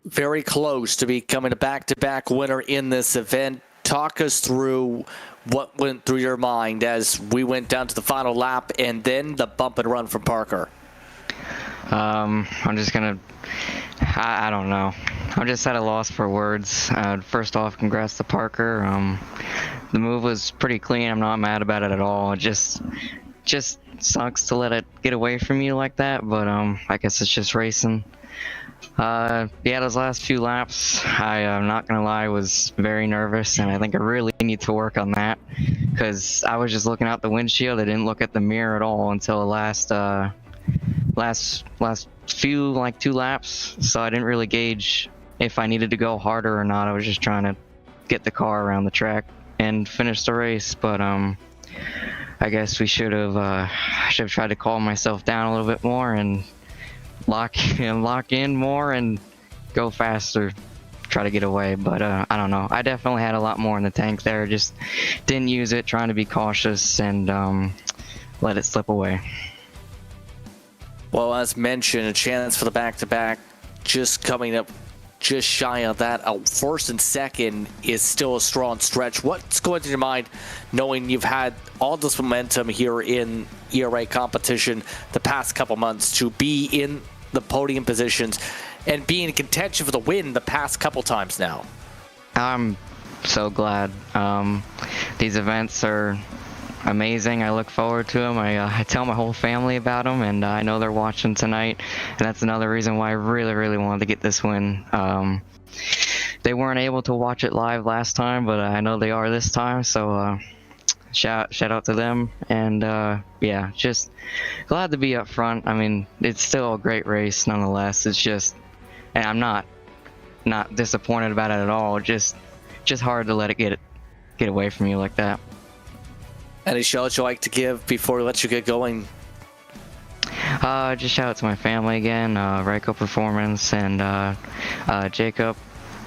very close to becoming a back-to-back winner in this event. Talk us through what went through your mind as we went down to the final lap and then the bump and run from Parker. I'm just gonna, I don't know. I'm just at a loss for words. First off, congrats to Parker. The move was pretty clean. I'm not mad about it at all. It just sucks to let it get away from you like that, but I guess it's just racing. Yeah, those last few laps, I'm not gonna lie, was very nervous, and I think I really need to work on that, because I was just looking out the windshield. I didn't look at the mirror at all until the last few, like 2 laps, so I didn't really gauge if I needed to go harder or not. I was just trying to get the car around the track and finish the race, but I guess we should have tried to calm myself down a little bit more and lock in more and go faster, try to get away. But I don't know, I definitely had a lot more in the tank there, just didn't use it, trying to be cautious and let it slip away. Well, as mentioned, a chance for the back-to-back just coming up just shy of that. First and second is still a strong stretch. What's going through your mind knowing you've had all this momentum here in ERA competition the past couple months to be in the podium positions and be in contention for the win the past couple times now. I'm so glad. These events are amazing. I look forward to them. I tell my whole family about them, and I know they're watching tonight, and that's another reason why I really wanted to get this win. They weren't able to watch it live last time, but I know they are this time, so shout out to them. And yeah, just glad to be up front. I mean, it's still a great race nonetheless. It's just, and I'm not disappointed about it at all. Just hard to let it get away from you like that. Any shout-outs you'd like to give before we let you get going? Just shout out to my family again, Ryko Performance, and Jacob,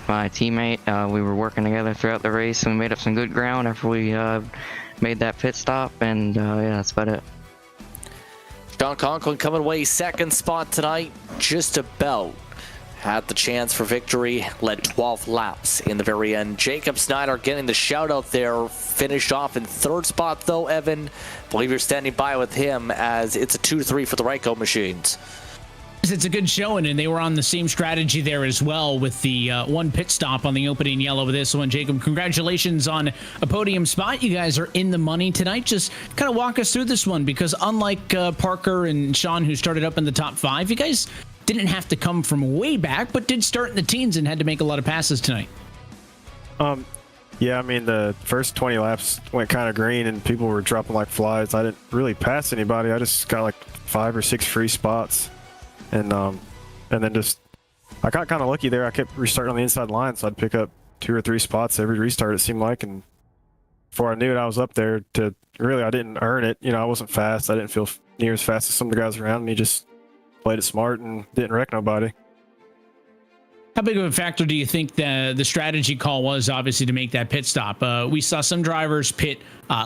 my teammate. We were working together throughout the race, and we made up some good ground after we made that pit stop, and yeah, that's about it. Sean Conklin coming away second spot tonight, just about had the chance for victory, led 12 laps in the very end. Jacob Snyder getting the shout out there, finished off in third spot though. Evan, I believe you're standing by with him as it's a 2-3 for the Ryko machines. It's a good showing, and they were on the same strategy there as well with the one pit stop on the opening yellow of this one. Jacob, congratulations on a podium spot. You guys are in the money tonight. Just kind of walk us through this one, because unlike Parker and Sean, who started up in the top 5, you guys didn't have to come from way back, but did start in the teens and had to make a lot of passes tonight. Yeah, I mean, the first 20 laps went kind of green and people were dropping like flies. I didn't really pass anybody. I just got like 5 or 6 free spots. And then just, I got kind of lucky there. I kept restarting on the inside line, so I'd pick up 2 or 3 spots every restart, it seemed like. And before I knew it, I was up there to, really, I didn't earn it. You know, I wasn't fast. I didn't feel near as fast as some of the guys around me. Just played it smart and didn't wreck nobody. How big of a factor do you think the strategy call was, obviously, to make that pit stop? We saw some drivers pit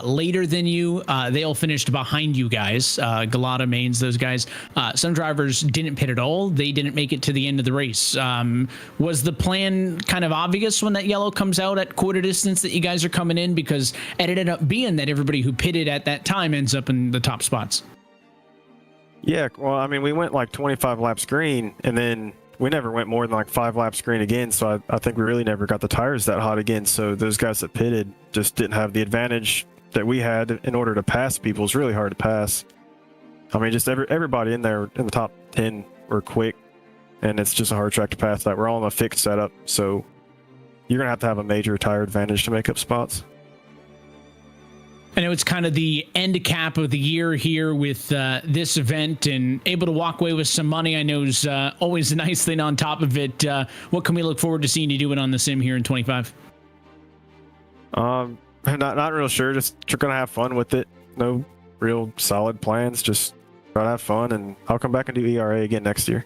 later than you. They all finished behind you guys. Galata, Mains, those guys. Some drivers didn't pit at all. They didn't make it to the end of the race. Was the plan kind of obvious when that yellow comes out at quarter distance that you guys are coming in? Because it ended up being that everybody who pitted at that time ends up in the top spots. Yeah, well, I mean, we went like 25 laps green, and then we never went more than like 5 laps green again, so I think we really never got the tires that hot again. So those guys that pitted just didn't have the advantage that we had in order to pass people. It's really hard to pass. I mean, just everybody in there in the top 10 were quick, and it's just a hard track to pass that. We're all in a fixed setup, so you're going to have a major tire advantage to make up spots. I know it's kind of the end cap of the year here with this event, and able to walk away with some money, I know, is always a nice thing on top of it. What can we look forward to seeing you doing on the sim here in 25? Not real sure. Just gonna have fun with it. No real solid plans. Just try to have fun, and I'll come back and do ERA again next year.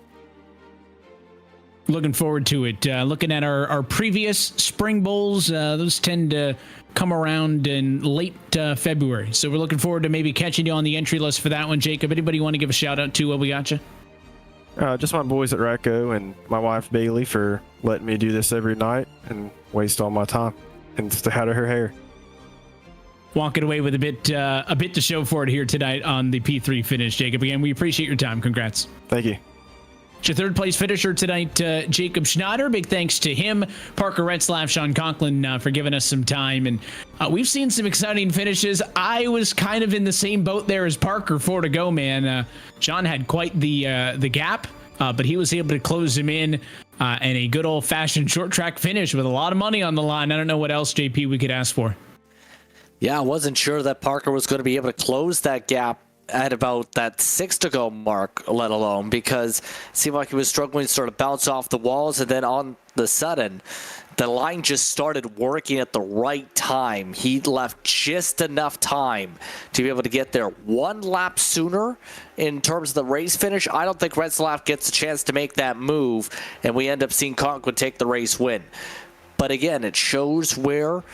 Looking forward to it. Looking at our previous spring bowls, those tend to come around in late February. So we're looking forward to maybe catching you on the entry list for that one. Jacob, anybody want to give a shout out to while we got you? Just my boys at Ryko and my wife Bailey for letting me do this every night and waste all my time and stay out of her hair. Walking away with a bit to show for it here tonight on the P3 finish, Jacob. Again, we appreciate your time. Congrats. Thank you. It's your third place finisher tonight, Jacob Schneider. Big thanks to him, Parker Retzlaff, Sean Conklin for giving us some time. And we've seen some exciting finishes. I was kind of in the same boat there as Parker, 4 to go, man. Sean had quite the gap, but he was able to close him in and a good old-fashioned short track finish with a lot of money on the line. I don't know what else, JP, we could ask for. Yeah, I wasn't sure that Parker was going to be able to close that gap at about that 6 to go mark, let alone, because it seemed like he was struggling to sort of bounce off the walls, and then on the sudden, the line just started working at the right time. He left just enough time to be able to get there 1 lap sooner in terms of the race finish. I don't think Retzlaff gets a chance to make that move, and we end up seeing Conklin take the race win. But again, it shows where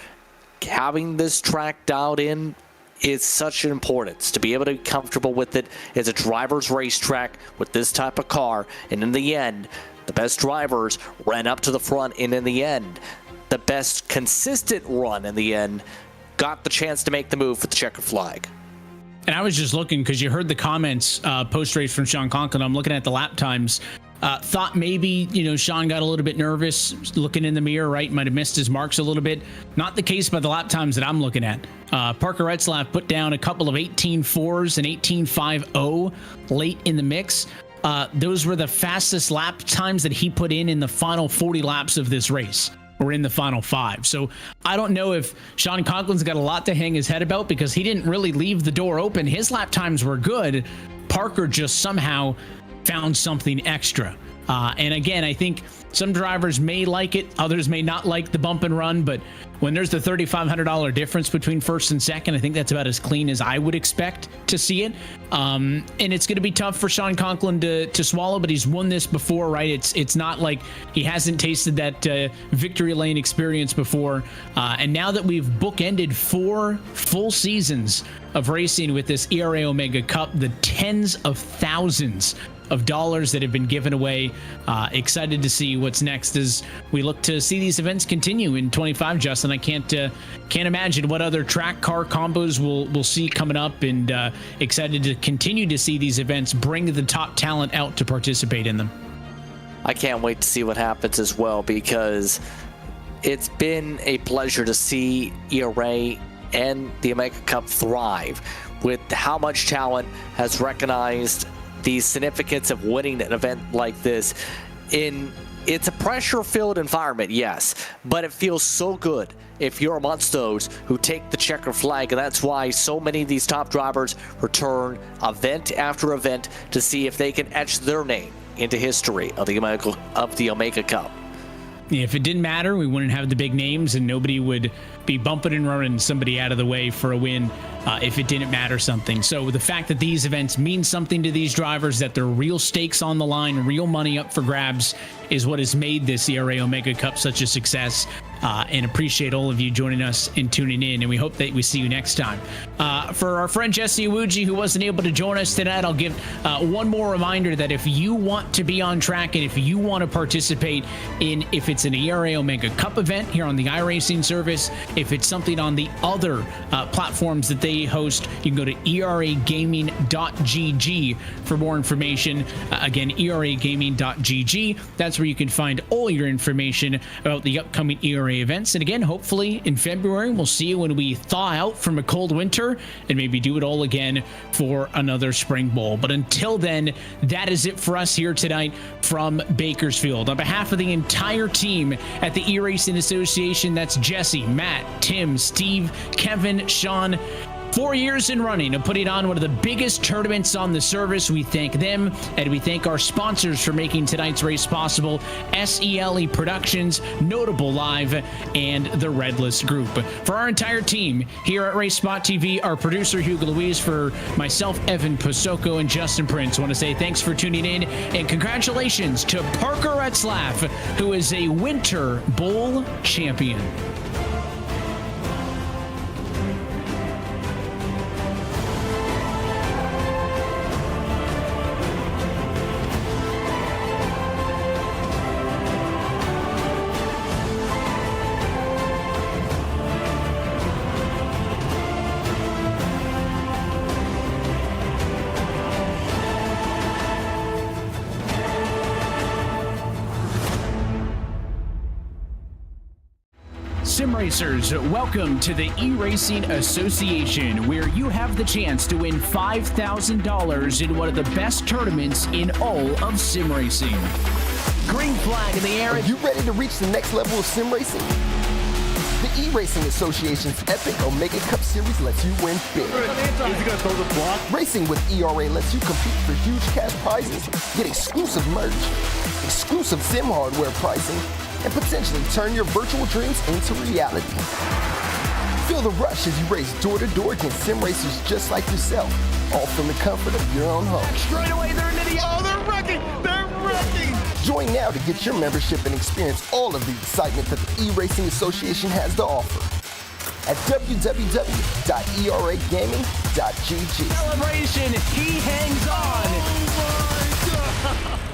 having this track dialed in is such an importance, to be able to be comfortable with it. It's a driver's racetrack with this type of car, and in the end, the best drivers ran up to the front, and in the end, the best consistent run in the end got the chance to make the move for the checker flag. And I was just looking, because you heard the comments post-race from Sean Conklin. I'm looking at the lap times. Thought maybe, Sean got a little bit nervous looking in the mirror, right? Might have missed his marks a little bit. Not the case by the lap times that I'm looking at. Parker Retzlaff put down a couple of 18.4s and 18.50 late in the mix. Those were the fastest lap times that he put in the final 40 laps of this race, or in the final 5. So I don't know if Sean Conklin's got a lot to hang his head about, because he didn't really leave the door open. His lap times were good. Parker just somehow found something extra. And again, I think some drivers may like it, others may not like the bump and run, but when there's the $3,500 difference between first and second, I think that's about as clean as I would expect to see it. And it's going to be tough for Sean Conklin to swallow, but he's won this before, right? It's not like he hasn't tasted that victory lane experience before. And now that we've bookended 4 full seasons of racing with this ERA Omega Cup, the tens of thousands of dollars that have been given away. Excited to see what's next as we look to see these events continue in 25, Justin. I can't imagine what other track car combos we'll see coming up, and excited to continue to see these events bring the top talent out to participate in them. I can't wait to see what happens as well, because it's been a pleasure to see ERA and the Omega Cup thrive with how much talent has recognized the significance of winning an event like this. It's a pressure-filled environment, yes, but it feels so good if you're amongst those who take the checker flag, and that's why so many of these top drivers return event after event to see if they can etch their name into history of the Omega Cup. If it didn't matter, we wouldn't have the big names, and nobody would be bumping and running somebody out of the way for a win if it didn't matter something. So the fact that these events mean something to these drivers, that there are real stakes on the line, real money up for grabs, is what has made this ERA Omega Cup such a success. And appreciate all of you joining us and tuning in, and we hope that we see you next time. For our friend Jesse Awuji, who wasn't able to join us tonight, I'll give one more reminder that if you want to be on track and if you want to participate in, if it's an ERA Omega Cup event here on the iRacing service, if it's something on the other platforms that they host, you can go to eragaming.gg for more information. Again, eragaming.gg. That's where you can find all your information about the upcoming ERA events. And again, hopefully in February, we'll see you when we thaw out from a cold winter and maybe do it all again for another spring bowl. But until then, that is it for us here tonight from Bakersfield. On behalf of the entire team at the eRacing Association, that's Jesse, Matt, Tim, Steve, Kevin, Sean, 4 years in running of putting on one of the biggest tournaments on the service. We thank them, and we thank our sponsors for making tonight's race possible: SELE Productions, Notable Live, and the Redless Group. For our entire team here at RaceSpotTV, our producer Hugo Luis, for myself, Evan Posoko, and Justin Prince, I want to say thanks for tuning in, and congratulations to Parker Retzlaff, who is a Winter Bowl champion. Sim Racers, welcome to the eRacing Association, where you have the chance to win $5,000 in one of the best tournaments in all of sim racing. Green flag in the air. Are you ready to reach the next level of sim racing? The eRacing Association's epic Omega Cup Series lets you win big. Racing with ERA lets you compete for huge cash prizes, get exclusive merch, exclusive sim hardware pricing, and potentially turn your virtual dreams into reality. Feel the rush as you race door to door against sim racers just like yourself, all from the comfort of your own home. Straight away, they're into the... Oh, they're wrecking! They're wrecking! Join now to get your membership and experience all of the excitement that the eRacing Association has to offer at www.eragaming.gg. Celebration, he hangs on. Oh my God!